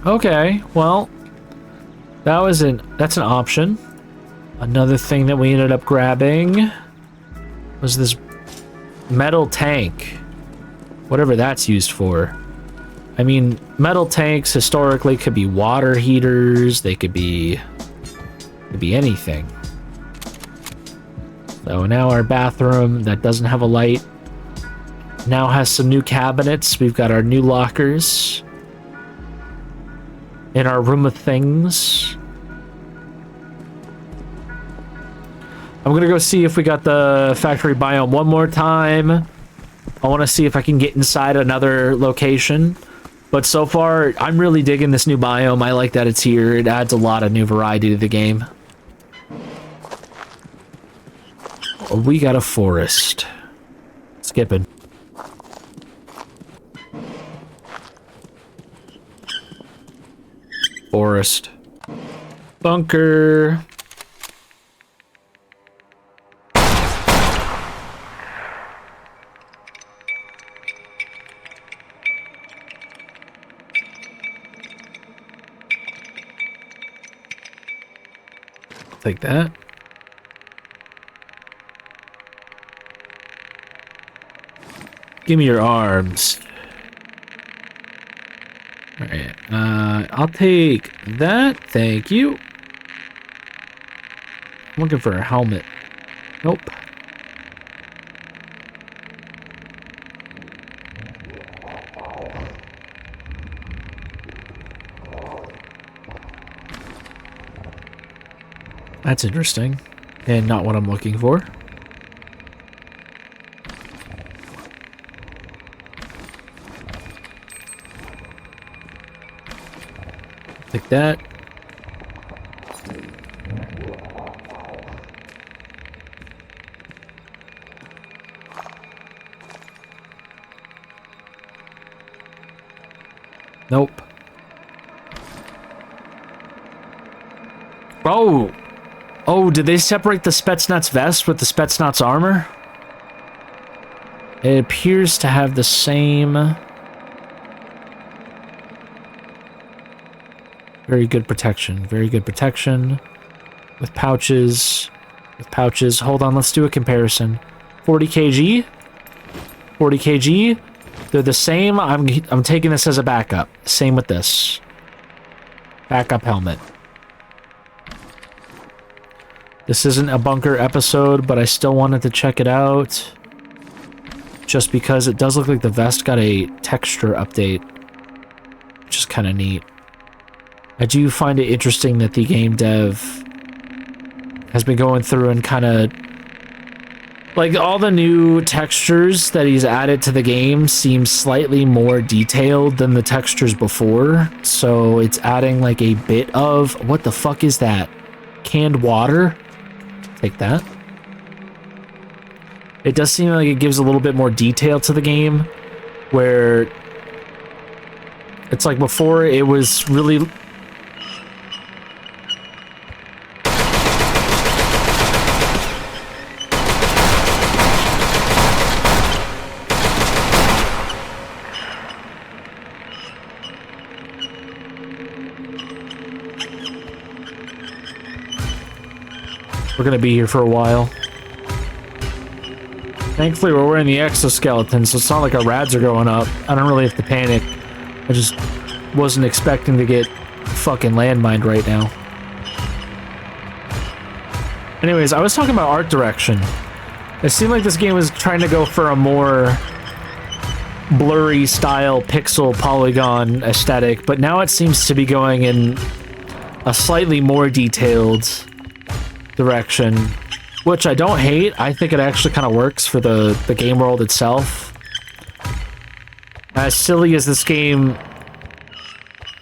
[SPEAKER 1] Okay, well, that's an option. Another thing that we ended up grabbing was this metal tank. Whatever that's used for. I mean, metal tanks historically could be water heaters, they could be anything. So now our bathroom that doesn't have a light now has some new cabinets. We've got our new lockers in our room of things. I'm gonna go see if we got the factory biome one more time. I want to see if I can get inside another location. But so far, I'm really digging this new biome. I like that it's here. It adds a lot of new variety to the game. We got a forest. Skipping. Forest. Bunker. Take that. Give me your arms. All right. I'll take that. Thank you. I'm looking for a helmet. Nope. That's interesting. And not what I'm looking for. Take that. Nope. Oh! Oh, did they separate the Spetsnaz vest with the Spetsnaz armor? It appears to have the same... Very good protection. Very good protection. With pouches. With pouches. Hold on, let's do a comparison. 40 kg. 40 kg. They're the same. I'm taking this as a backup. Same with this. Backup helmet. This isn't a bunker episode, but I still wanted to check it out. Just because it does look like the vest got a texture update. Which is kind of neat. I do find it interesting that the game dev has been going through and kind of... Like, all the new textures that he's added to the game seem slightly more detailed than the textures before. So it's adding, like, a bit of... What the fuck is that? Canned water? Take that. It does seem like it gives a little bit more detail to the game, where it's like before it was really... We're gonna be here for a while. Thankfully, we're wearing the exoskeleton, so it's not like our rads are going up. I don't really have to panic. I just wasn't expecting to get fucking landmined right now. Anyways, I was talking about art direction. It seemed like this game was trying to go for a more blurry style pixel polygon aesthetic, but now it seems to be going in a slightly more detailed direction, which I don't hate. I think it actually kind of works for the game world itself. As silly as this game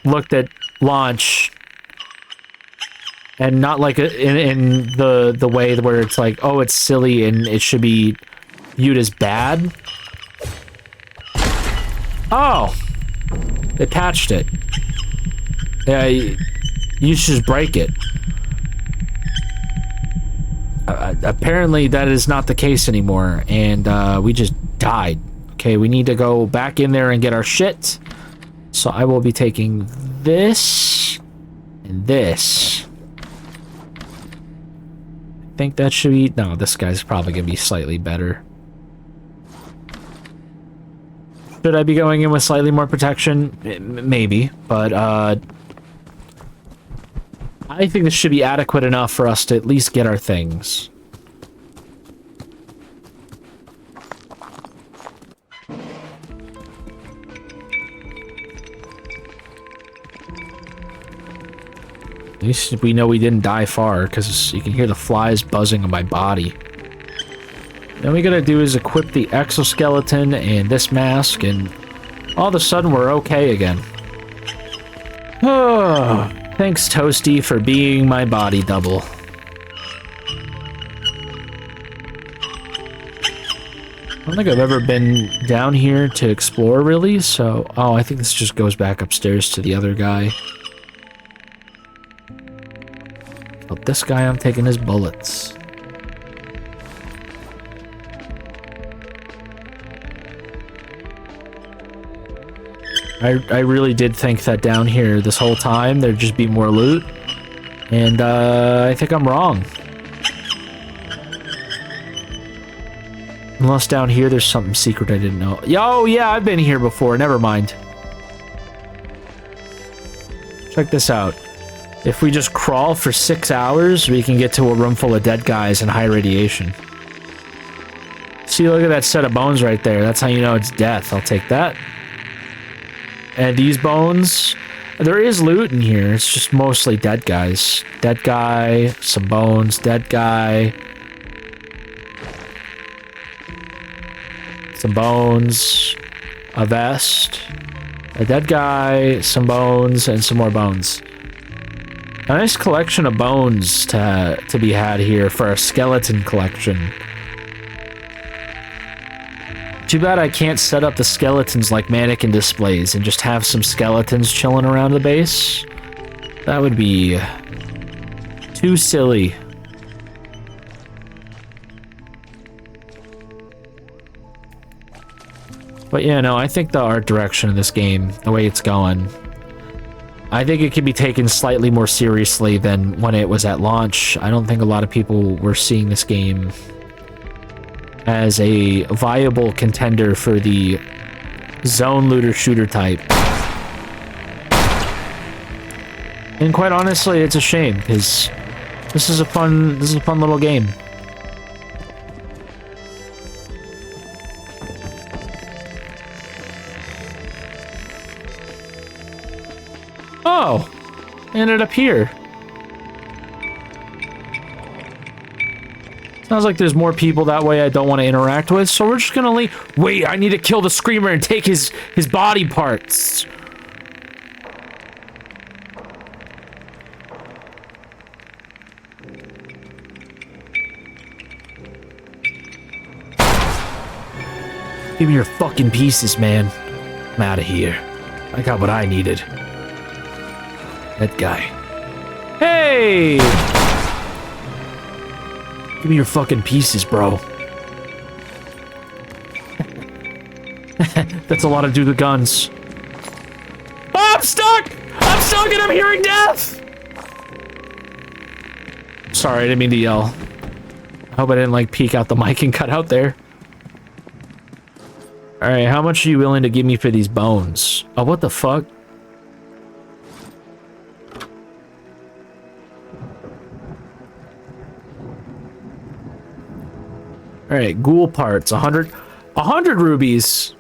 [SPEAKER 1] looked at launch, and not like in the way where it's like, oh, it's silly and it should be viewed as bad. Oh, they patched it. Yeah, you should just break it. Apparently that is not the case anymore, and we just died. Okay, we need to go back in there and get our shit. So I will be taking this and this. I think that should be... No, this guy's probably going to be slightly better. Should I be going in with slightly more protection? Maybe, but I think this should be adequate enough for us to at least get our things. At least we know we didn't die far, because you can hear the flies buzzing on my body. Then we gotta do is equip the exoskeleton and this mask, and all of a sudden we're okay again. Oh, thanks Toasty for being my body double. I don't think I've ever been down here to explore really, so... Oh, I think this just goes back upstairs to the other guy. But this guy, I'm taking his bullets. I really did think that down here this whole time there'd just be more loot. And I think I'm wrong. Unless down here there's something secret I didn't know. Oh yeah, I've been here before. Never mind. Check this out. If we just crawl for 6 hours, we can get to a room full of dead guys and high radiation. See, look at that set of bones right there. That's how you know it's death. I'll take that. And these bones, there is loot in here. It's just mostly dead guys. Dead guy, some bones, dead guy. Some bones, a vest, a dead guy, some bones, and some more bones. A nice collection of bones to be had here for our skeleton collection. Too bad I can't set up the skeletons like mannequin displays and just have some skeletons chilling around the base. That would be too silly. But yeah, no, I think the art direction of this game, the way it's going, I think it can be taken slightly more seriously than when it was at launch. I don't think a lot of people were seeing this game as a viable contender for the zone looter shooter type. And quite honestly, it's a shame because this is a fun little game. Oh, ended up here. Sounds like there's more people that way I don't want to interact with, so we're just gonna leave. Wait, I need to kill the screamer and take his body parts. Give me your fucking pieces, man. I'm out of here. I got what I needed. That guy. Hey! Give me your fucking pieces, bro. That's a lot to do with guns. Oh, I'm stuck! I'm stuck and I'm hearing death! Sorry, I didn't mean to yell. I hope I didn't, like, peek out the mic and cut out there. Alright, how much are you willing to give me for these bones? Oh, what the fuck? Alright, ghoul parts, 100 rubies.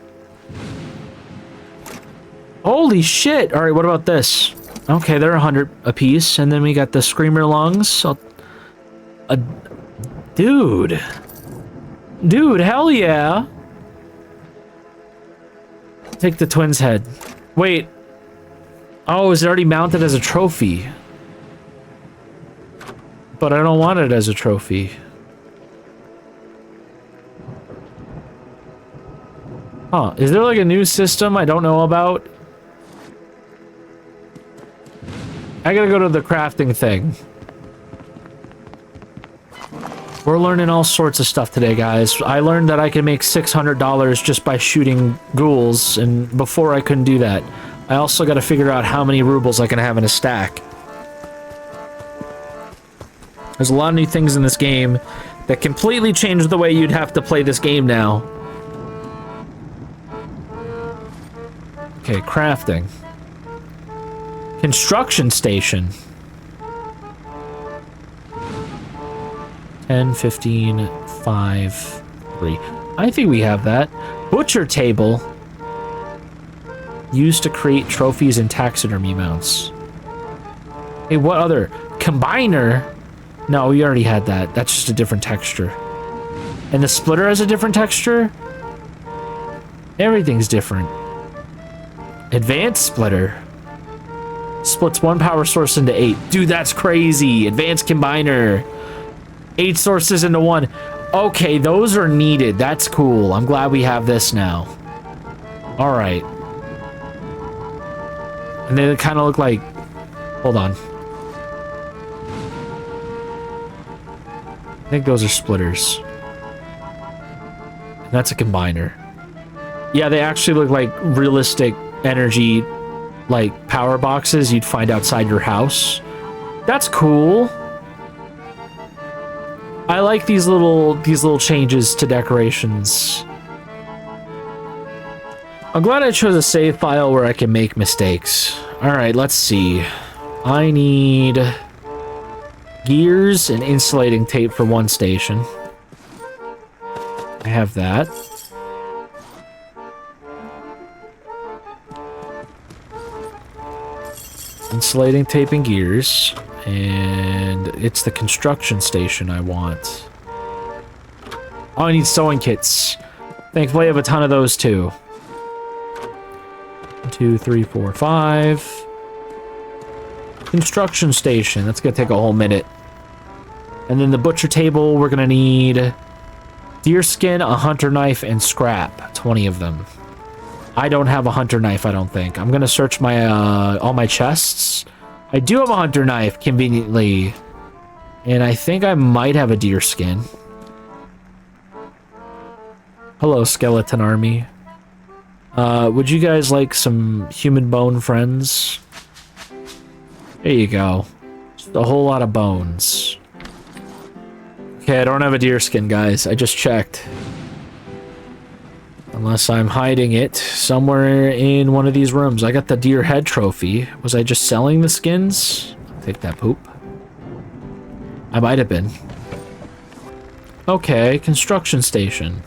[SPEAKER 1] Holy shit! All right, what about this? Okay, they're 100 apiece, and then we got the screamer lungs. So, dude, hell yeah! Take the twins' head. Wait. Oh, is it already mounted as a trophy? But I don't want it as a trophy. Huh, is there like a new system I don't know about? I gotta go to the crafting thing. We're learning all sorts of stuff today, guys. I learned that I can make $600 just by shooting ghouls, and before I couldn't do that. I also gotta figure out how many rubles I can have in a stack. There's a lot of new things in this game that completely change the way you'd have to play this game now. Okay, crafting. Construction station. 10, 15, 5, 3. I think we have that. Butcher table. Used to create trophies and taxidermy mounts. Hey, what other? Combiner? No, we already had that. That's just a different texture. And the splitter has a different texture? Everything's different. Advanced splitter. Splits one power source into 8. Dude, that's crazy. Advanced combiner. 8 sources into 1. Okay, those are needed. That's cool. I'm glad we have this now. Alright. And they kind of look like... Hold on. I think those are splitters. And that's a combiner. Yeah, they actually look like realistic energy, like power boxes you'd find outside your house. That's cool. I like these little changes to decorations. I'm glad I chose a save file where I can make mistakes. Alright, let's see. I need gears and insulating tape for one station. I have that. Insulating tape and gears. And it's the construction station I want. Oh, I need sewing kits. Thankfully, I have a ton of those too. 1, 2, 3, 4, 5. Construction station. That's gonna take a whole minute. And then the butcher table, we're gonna need deer skin, a hunter knife, and scrap. 20 of them. I don't have a hunter knife, I don't think. I'm gonna search my all my chests. I do have a hunter knife, conveniently. And I think I might have a deer skin. Hello, skeleton army. Would you guys like some human bone friends? There you go. Just a whole lot of bones. Okay, I don't have a deer skin, guys. I just checked. Unless I'm hiding it somewhere in one of these rooms. I got the deer head trophy. Was I just selling the skins? I'll take that poop. I might have been. Okay, construction station.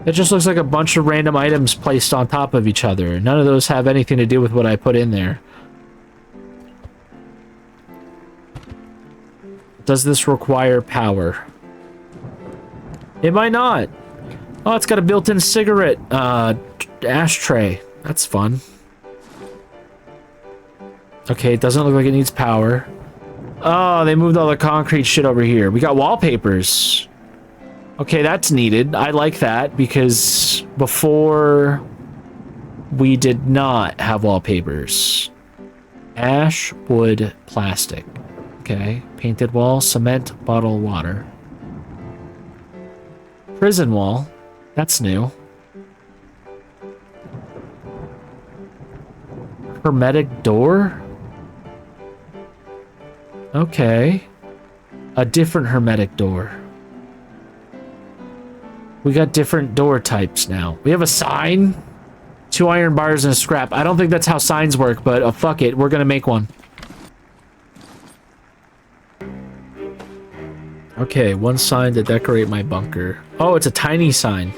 [SPEAKER 1] It just looks like a bunch of random items placed on top of each other. None of those have anything to do with what I put in there. Does this require power? It might not. Oh, it's got a built-in cigarette ashtray. That's fun. Okay, it doesn't look like it needs power. Oh, they moved all the concrete shit over here. We got wallpapers. Okay, that's needed. I like that because before we did not have wallpapers. Ash, wood, plastic. Okay, painted wall, cement, bottled water. Prison wall. That's new. Hermetic door? Okay. A different hermetic door. We got different door types now. We have a sign. 2 iron bars and a scrap. I don't think that's how signs work, but fuck it. We're gonna make one. Okay, 1 sign to decorate my bunker. Oh, it's a tiny sign.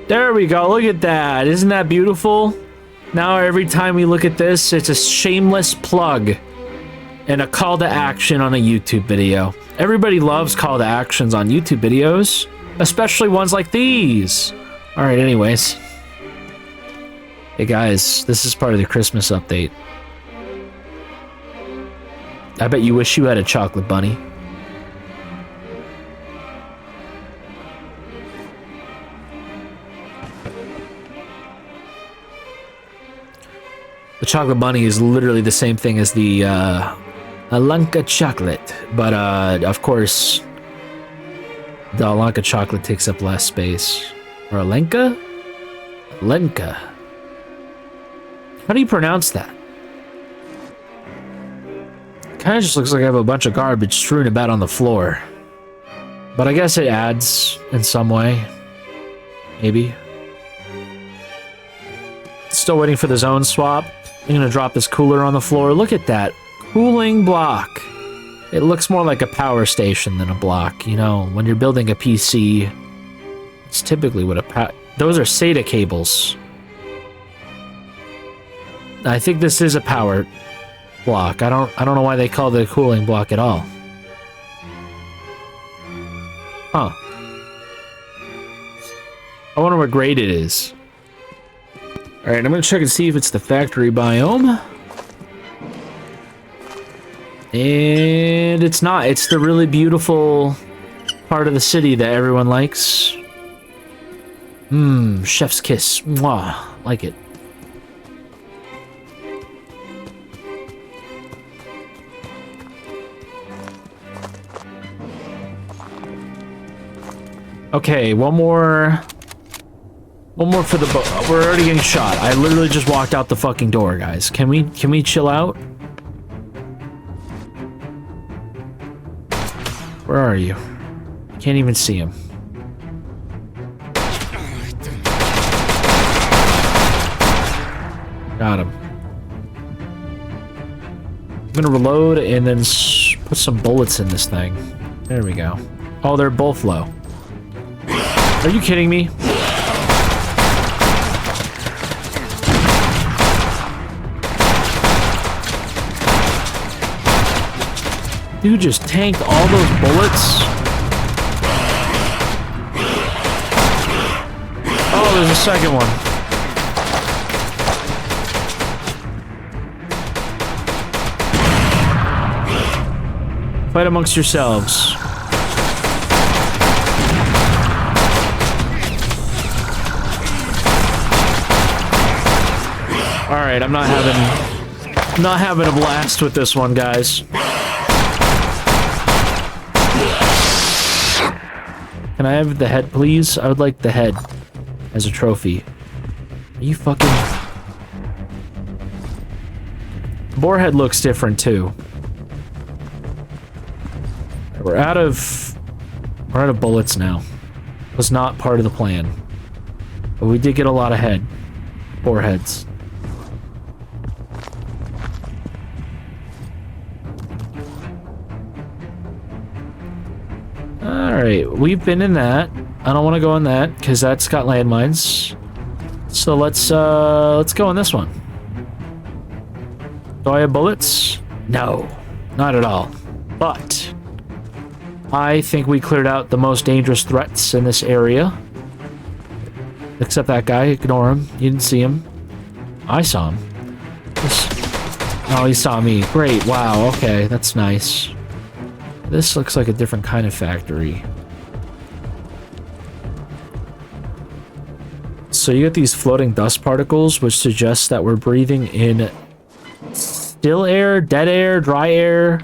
[SPEAKER 1] There we go. Look at that. Isn't that beautiful? Now every time we look at this, it's a shameless plug and a call to action on a YouTube video. Everybody loves call to actions on YouTube videos, especially ones like these. All right, anyways. Hey guys, this is part of the Christmas update. I bet you wish you had a chocolate bunny. The chocolate bunny is literally the same thing as the Alanka chocolate, but of course the Alanka chocolate takes up less space. Or Alenka? Alenka. How do you pronounce that? Kind of just looks like I have a bunch of garbage strewn about on the floor. But I guess it adds in some way. Maybe. Still waiting for the zone swap. I'm gonna drop this cooler on the floor. Look at that. Cooling block. It looks more like a power station than a block. You know, when you're building a PC, it's typically what those are SATA cables. I think this is a power block. I don't know why they call it a cooling block at all. Huh. I wonder what grade it is. Alright, I'm gonna check and see if it's the factory biome. And it's not. It's the really beautiful part of the city that everyone likes. Chef's kiss. Mwah. Like it. Okay, one more for the boat. We're already getting shot. I literally just walked out the fucking door, guys. Can we chill out? Where are you? Can't even see him. Got him. I'm gonna reload and then put some bullets in this thing. There we go. Oh, they're both low. Are you kidding me? Dude just tanked all those bullets. Oh, there's a second one. Fight amongst yourselves. Alright, I'm not having a blast with this one, guys. Can I have the head, please? I would like the head as a trophy. Are you fucking... Boarhead looks different, too. We're out of bullets now. Was not part of the plan. But we did get a lot of boarheads. Alright, we've been in that. I don't want to go in that, because that's got landmines. So let's go in this one. Do I have bullets? No, not at all. But I think we cleared out the most dangerous threats in this area. Except that guy, ignore him. You didn't see him. I saw him. Oh, he saw me. Great, wow, okay, that's nice. This looks like a different kind of factory. So you get these floating dust particles, which suggests that we're breathing in still air, dead air, dry air,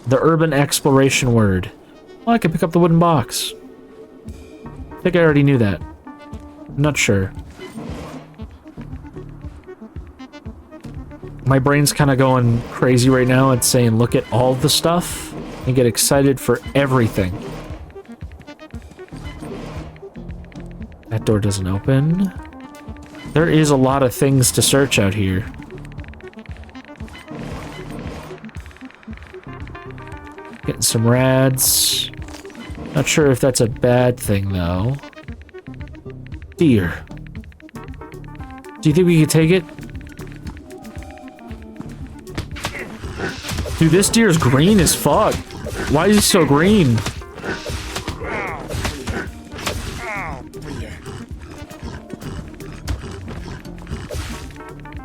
[SPEAKER 1] the urban exploration word. Oh, I can pick up the wooden box. I think I already knew that. I'm not sure. My brain's kind of going crazy right now and saying look at all the stuff and get excited for everything. That door doesn't open. There is a lot of things to search out here. Getting some rads. Not sure if that's a bad thing, though. Deer. Do you think we could take it? Dude, this deer's green as fuck. Why is he so green?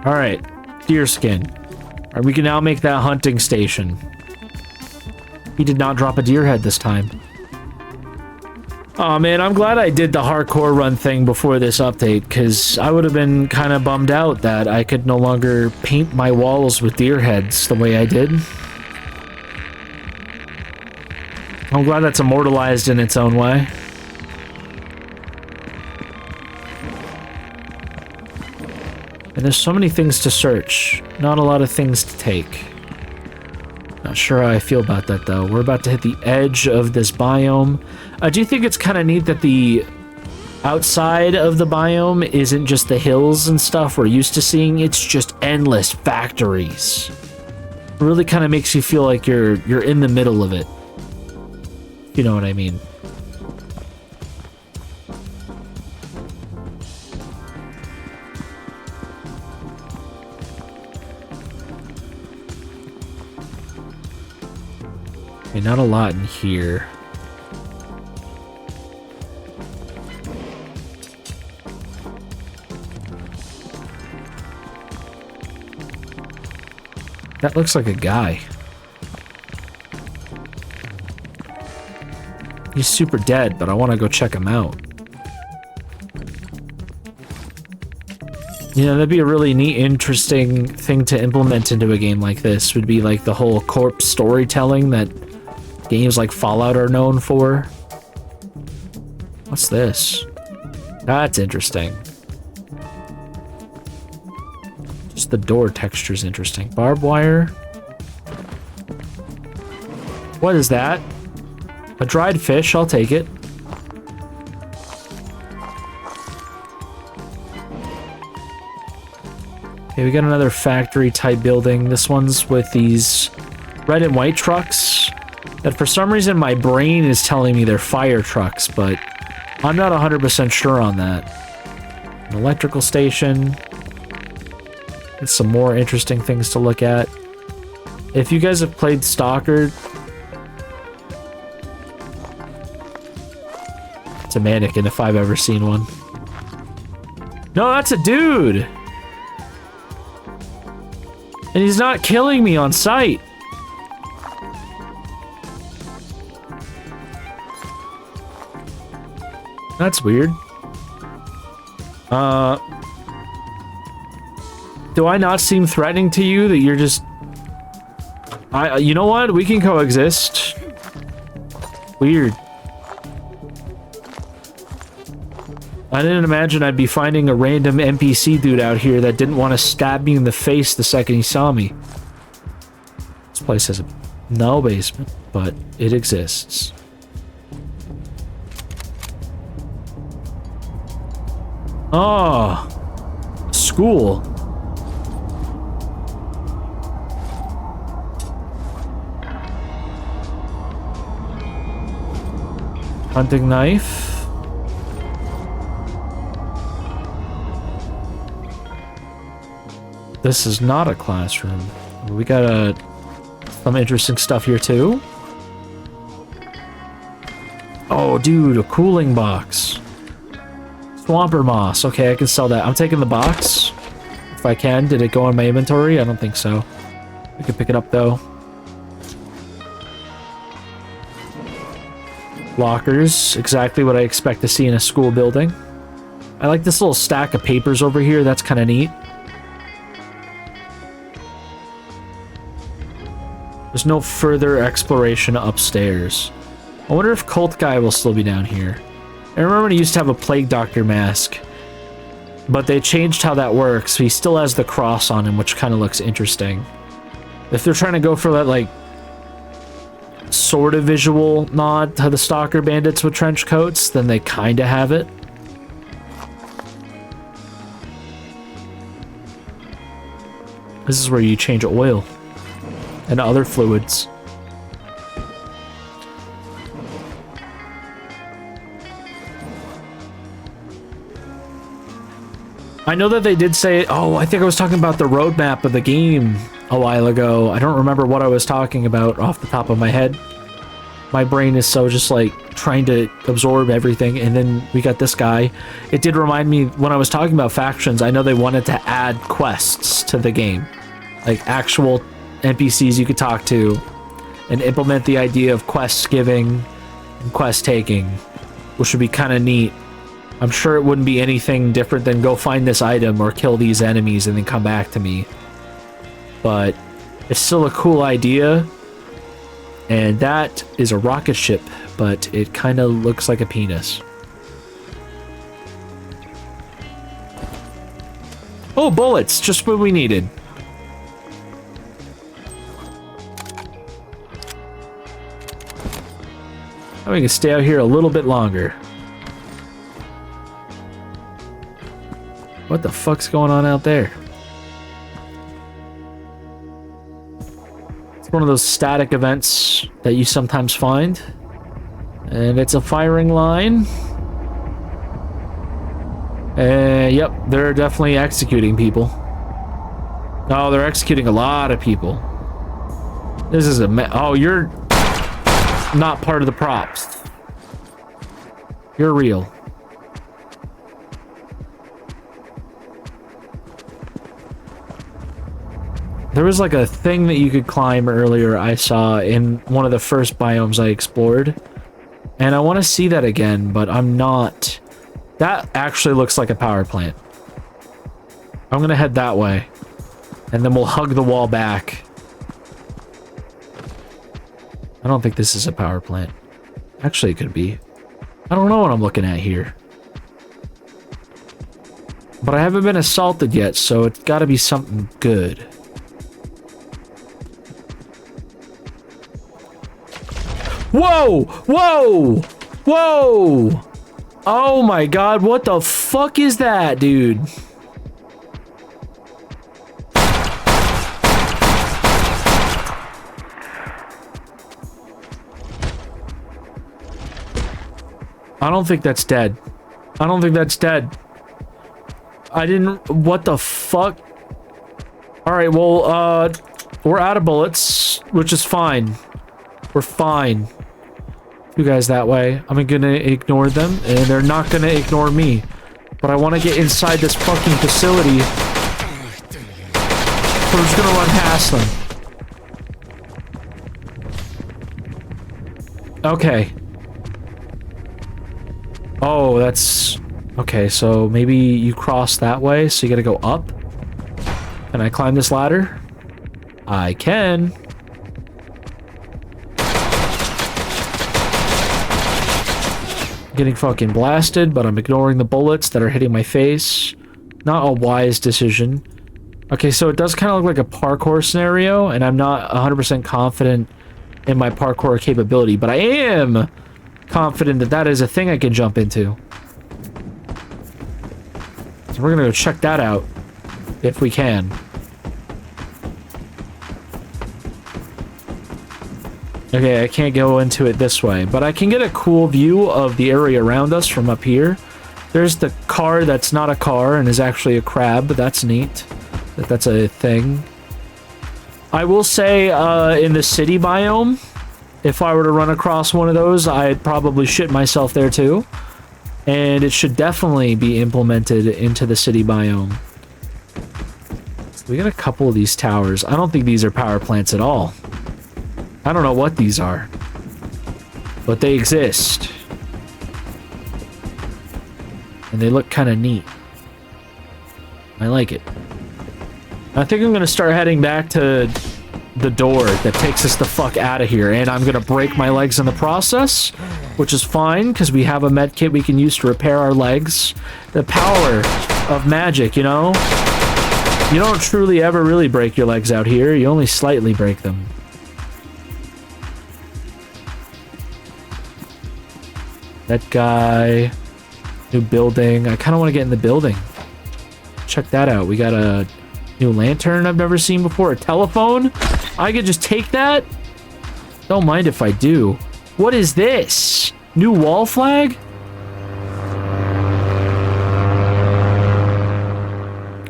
[SPEAKER 1] Alright, deer skin. Alright, we can now make that hunting station. He did not drop a deer head this time. Oh man, I'm glad I did the hardcore run thing before this update, because I would have been kind of bummed out that I could no longer paint my walls with deer heads the way I did. I'm glad that's immortalized in its own way. And there's so many things to search, not a lot of things to take. Not sure how I feel about that though. We're about to hit the edge of this biome. I do think it's kind of neat that the outside of the biome isn't just the hills and stuff we're used to seeing, it's just endless factories. It really kind of makes you feel like you're in the middle of it. You know what I mean? Okay, not a lot in here. That looks like a guy. He's super dead, but I want to go check him out. You know, that'd be a really neat, interesting thing to implement into a game like this, would be like the whole corpse storytelling that games like Fallout are known for. What's this? That's interesting. Just the door texture's interesting. Barbed wire. What is that? A dried fish, I'll take it. Okay, we got another factory type building. This one's with these red and white trucks that for some reason my brain is telling me they're fire trucks, but I'm not 100% sure on that. An electrical station. And some more interesting things to look at. If you guys have played Stalker, it's a mannequin if I've ever seen one. No, that's a dude! And he's not killing me on sight. That's weird. Do I not seem threatening to you that you're just... you know what? We can coexist. Weird. I didn't imagine I'd be finding a random NPC dude out here that didn't want to stab me in the face the second he saw me. This place has no basement, but it exists. Oh, school. Hunting knife. This is not a classroom. We got some interesting stuff here too. Oh, dude, a cooling box. Swamper moss. Okay, I can sell that. I'm taking the box. If I can. Did it go in my inventory? I don't think so. I can pick it up though. Lockers. Exactly what I expect to see in a school building. I like this little stack of papers over here. That's kind of neat. There's no further exploration upstairs. I wonder if Cult Guy will still be down here. I remember he used to have a Plague Doctor mask, but they changed how that works. He still has the cross on him, which kind of looks interesting. If they're trying to go for that, like, sort of visual nod to the Stalker bandits with trench coats, then they kind of have it. This is where you change oil and other fluids. I know that they did say, oh, I think I was talking about the roadmap of the game a while ago. I don't remember what I was talking about off the top of my head. My brain is so just like trying to absorb everything, and then we got this guy. It did remind me when I was talking about factions, I know they wanted to add quests to the game. Like actual NPCs you could talk to and implement the idea of quest giving and quest taking, which would be kind of neat. I'm sure it wouldn't be anything different than go find this item or kill these enemies and then come back to me. But it's still a cool idea. And that is a rocket ship, but it kind of looks like a penis. Oh, bullets! Just what we needed. Now we can stay out here a little bit longer. What the fuck's going on out there? It's one of those static events that you sometimes find. And it's a firing line. Yep, they're definitely executing people. Oh, they're executing a lot of people. This is a oh, you're not part of the props. You're real. There was like a thing that you could climb earlier I saw in one of the first biomes I explored. And I want to see that again, but I'm not. That actually looks like a power plant. I'm going to head that way. And then we'll hug the wall back. I don't think this is a power plant. Actually, it could be. I don't know what I'm looking at here. But I haven't been assaulted yet, so it's got to be something good. Whoa! Whoa! Whoa! Oh my god, what the fuck is that, dude? I don't think that's dead. I don't think that's dead. I didn't... What the fuck? Alright, well, we're out of bullets, which is fine. We're fine. You guys that way. I'm gonna ignore them, and they're not gonna ignore me. But I want to get inside this fucking facility. So we're just gonna run past them. Okay. Oh, that's... Okay, so maybe you cross that way, so you gotta go up? Can I climb this ladder? I can. Getting fucking blasted, but I'm ignoring the bullets that are hitting my face. Not a wise decision. Okay, so it does kind of look like a parkour scenario, and I'm not 100% confident in my parkour capability, but I am confident that that is a thing I can jump into. So we're gonna go check that out, if we can. Okay, I can't go into it this way, but I can get a cool view of the area around us from up here. There's the car that's not a car and is actually a crab, but that's neat. That's a thing. I will say, in the city biome, if I were to run across one of those, I'd probably shit myself there too. And it should definitely be implemented into the city biome. We got a couple of these towers. I don't think these are power plants at all. I don't know what these are, but they exist. And they look kind of neat. I like it. I think I'm going to start heading back to the door that takes us the fuck out of here, and I'm going to break my legs in the process, which is fine, because we have a med kit we can use to repair our legs. The power of magic, you know? You don't truly ever really break your legs out here, you only slightly break them. That guy. New building. I kind of want to get in the building. Check that out. We got a new lantern I've never seen before. A telephone? I could just take that? Don't mind if I do. What is this? New wall flag?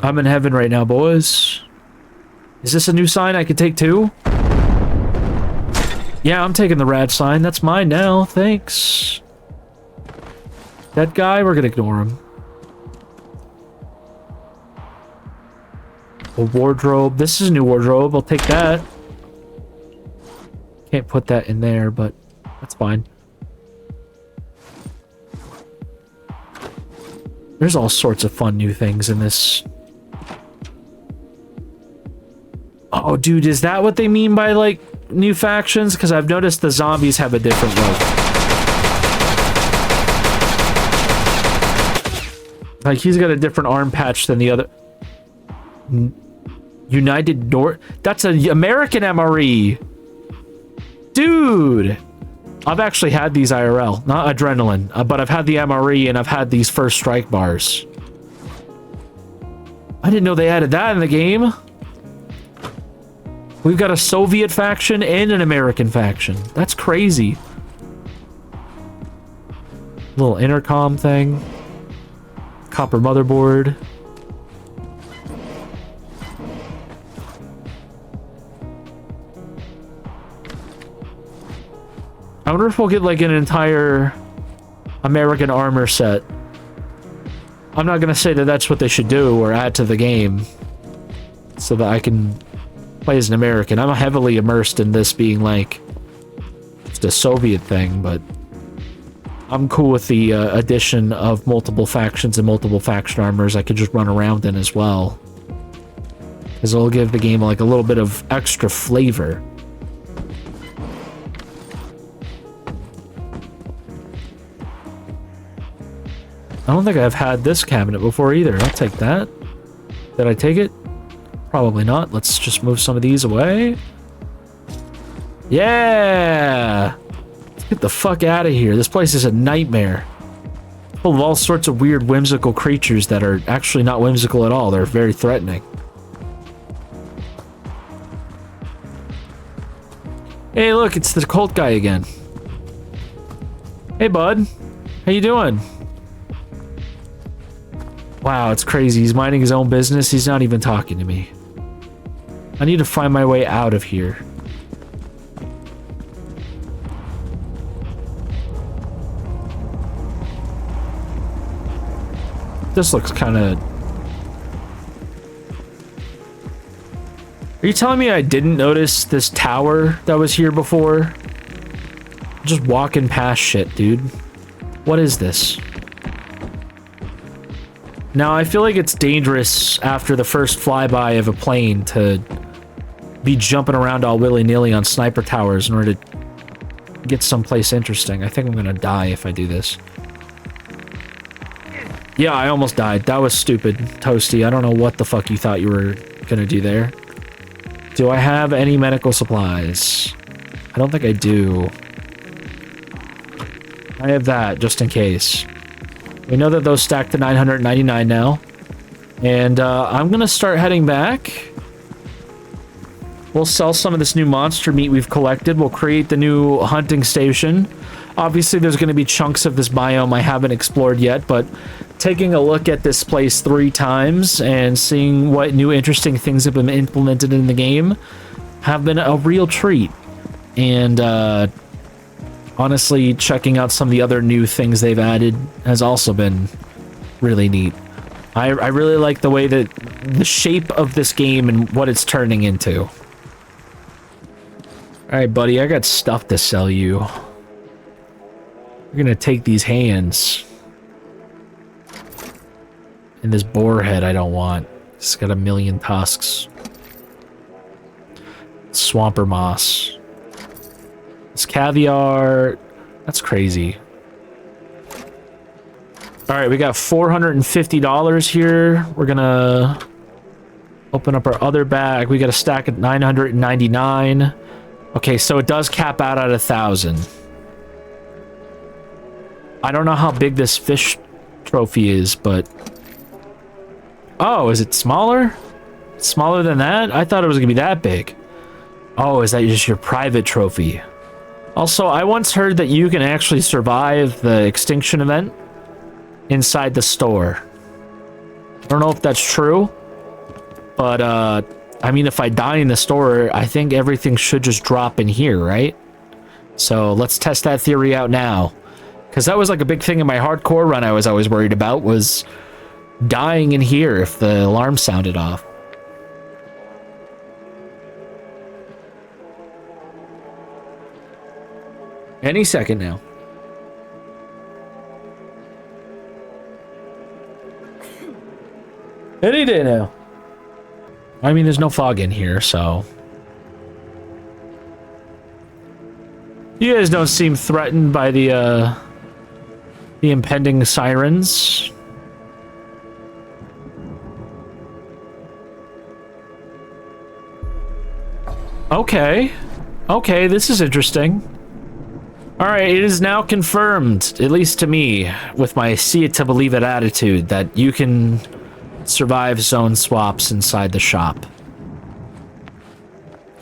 [SPEAKER 1] I'm in heaven right now, boys. Is this a new sign I can take too? Yeah, I'm taking the rad sign. That's mine now. Thanks. That guy, we're gonna ignore him. A wardrobe. This is a new wardrobe. I'll take that. Can't put that in there, but that's fine. There's all sorts of fun new things in this. Oh, dude, is that what they mean by, like, new factions? Because I've noticed the zombies have a different look. Like, he's got a different arm patch than the other. United North. That's an American MRE. Dude. I've actually had these IRL. Not Adrenaline. But I've had the MRE and I've had these first strike bars. I didn't know they added that in the game. We've got a Soviet faction and an American faction. That's crazy. Little intercom thing. Copper motherboard. I wonder if we'll get like an entire American armor set. I'm not gonna say that that's what they should do or add to the game so that I can play as an American. I'm heavily immersed in this being like just a Soviet thing, but I'm cool with the addition of multiple factions and multiple faction armors I could just run around in as well, because it'll give the game like a little bit of extra flavor. I don't think I've had this cabinet before either. I'll take that. Did I take it? Probably not. Let's just move some of these away. Yeah! Let's get the fuck out of here. This place is a nightmare. Full of all sorts of weird whimsical creatures that are actually not whimsical at all. They're very threatening. Hey, look, it's the cult guy again. Hey, bud. How you doing? Wow, it's crazy. He's minding his own business. He's not even talking to me. I need to find my way out of here. This looks kind of... Are you telling me I didn't notice this tower that was here before? Just walking past shit, dude. What is this? Now, I feel like it's dangerous after the first flyby of a plane to be jumping around all willy-nilly on sniper towers in order to get someplace interesting. I think I'm gonna die if I do this. Yeah, I almost died. That was stupid, Toasty. I don't know what the fuck you thought you were gonna do there. Do I have any medical supplies? I don't think I do. I have that, just in case. We know that those stack to 999 now. And I'm going to start heading back. We'll sell some of this new monster meat we've collected. We'll create the new hunting station. Obviously, there's going to be chunks of this biome I haven't explored yet, but taking a look at this place 3 times and seeing what new interesting things have been implemented in the game have been a real treat. And honestly, checking out some of the other new things they've added has also been really neat. I really like the way that the shape of this game and what it's turning into. Alright, buddy, I got stuff to sell you. We're gonna take these hands. And this boar head I don't want. It's got a million tusks. Swamper moss. This caviar. That's crazy. Alright, we got $450 here. We're gonna open up our other bag. We got a stack at 999. Okay, so it does cap out at 1,000. I don't know how big this fish trophy is, but... Oh, is it smaller? Smaller than that? I thought it was gonna be that big. Oh, is that just your private trophy? Also, I once heard that you can actually survive the extinction event inside the store. I don't know if that's true. But, I mean, if I die in the store, I think everything should just drop in here, right? So let's test that theory out now. Because that was like a big thing in my hardcore run I was always worried about, was dying in here if the alarm sounded off. Any second now. Any day now. I mean, there's no fog in here, so... You guys don't seem threatened by the impending sirens. Okay. Okay, this is interesting. Alright, it is now confirmed, at least to me, with my see it to believe it attitude, that you can survive zone swaps inside the shop.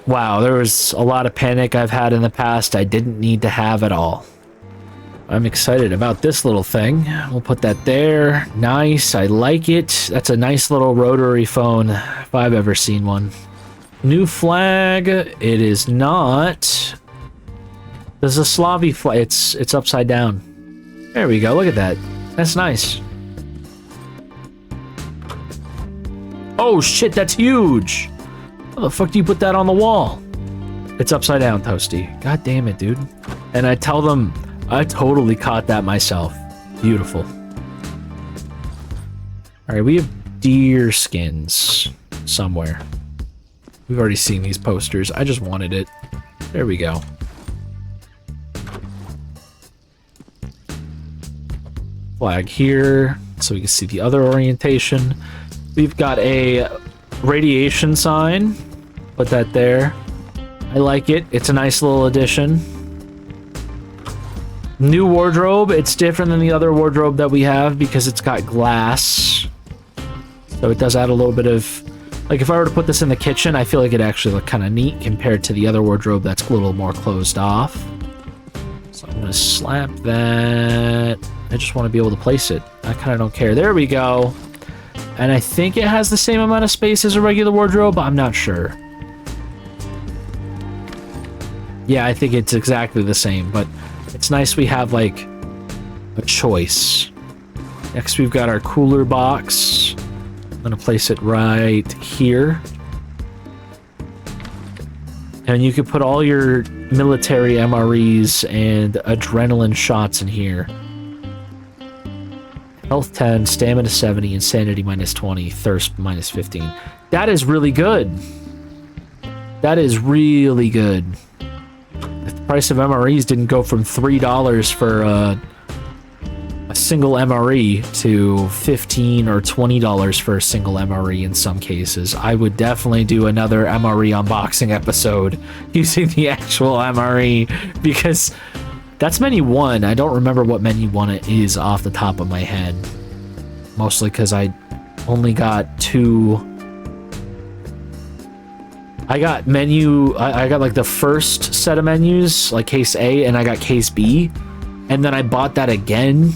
[SPEAKER 1] Wow, there was a lot of panic I've had in the past I didn't need to have at all. I'm excited about this little thing. We'll put that there. Nice, I like it. That's a nice little rotary phone, if I've ever seen one. New flag, it is not... There's a Slavi flag, it's upside down. There we go, look at that. That's nice. Oh shit, that's huge! How the fuck do you put that on the wall? It's upside down, Toasty. God damn it, dude. And I tell them, I totally caught that myself. Beautiful. Alright, we have deer skins somewhere. We've already seen these posters. I just wanted it. There we go. Flag here, so we can see the other orientation. We've got a radiation sign. Put that there. I like it. It's a nice little addition. New wardrobe. It's different than the other wardrobe that we have because it's got glass. So it does add a little bit of... Like, if I were to put this in the kitchen, I feel like it actually look kind of neat compared to the other wardrobe that's a little more closed off. So I'm going to slap that. I just want to be able to place it. I kind of don't care. There we go. And I think it has the same amount of space as a regular wardrobe. I'm not sure. Yeah, I think it's exactly the same, but it's nice we have, like, a choice. Next, we've got our cooler box. I'm going to place it right here. And you can put all your military MREs and adrenaline shots in here. Health 10, stamina 70, insanity minus 20, thirst minus 15. That is really good. That is really good. If the price of MREs didn't go from $3 for a single MRE to $15 or $20 for a single MRE in some cases, I would definitely do another MRE unboxing episode using the actual MRE, because that's menu 1. I don't remember what menu 1 it is off the top of my head. Mostly because I only got 2. I got menu... I got like the first set of menus, like case A, and I got case B. And then I bought that again.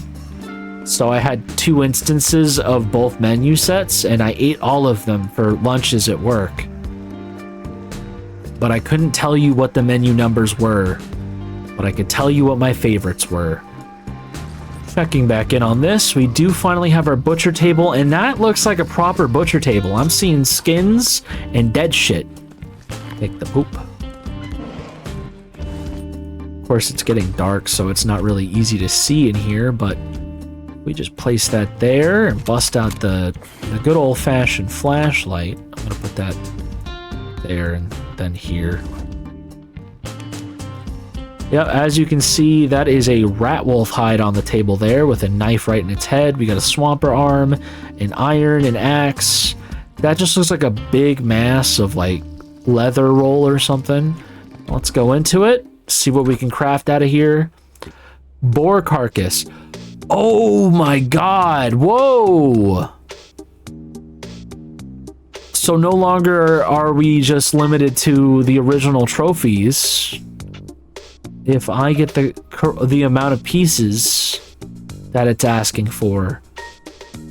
[SPEAKER 1] So I had 2 instances of both menu sets, and I ate all of them for lunches at work. But I couldn't tell you what the menu numbers were. But I could tell you what my favorites were. Checking back in on this, we do finally have our butcher table, and that looks like a proper butcher table. I'm seeing skins and dead shit. Take the poop. Of course, it's getting dark, so it's not really easy to see in here, but we just place that there and bust out the good old-fashioned flashlight. I'm gonna put that there and then here. Yep, as you can see, that is a rat wolf hide on the table there with a knife right in its head. We got a swamper arm, an iron, an axe. That just looks like a big mass of, like, leather roll or something. Let's go into it, see what we can craft out of here. Boar carcass. Oh my god, whoa! So no longer are we just limited to the original trophies. If I get the amount of pieces that it's asking for,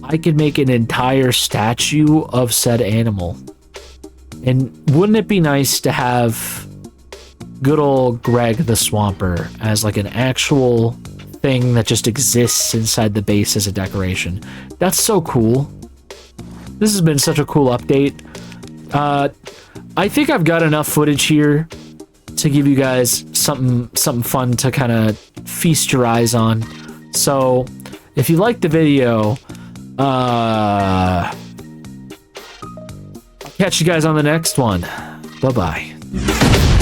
[SPEAKER 1] I could make an entire statue of said animal. And wouldn't it be nice to have good old Greg the Swamper as like an actual thing that just exists inside the base as a decoration? That's so cool. This has been such a cool update. I think I've got enough footage here to give you guys something fun to kind of feast your eyes on. So if you liked the video, I'll catch you guys on the next one. Bye-bye.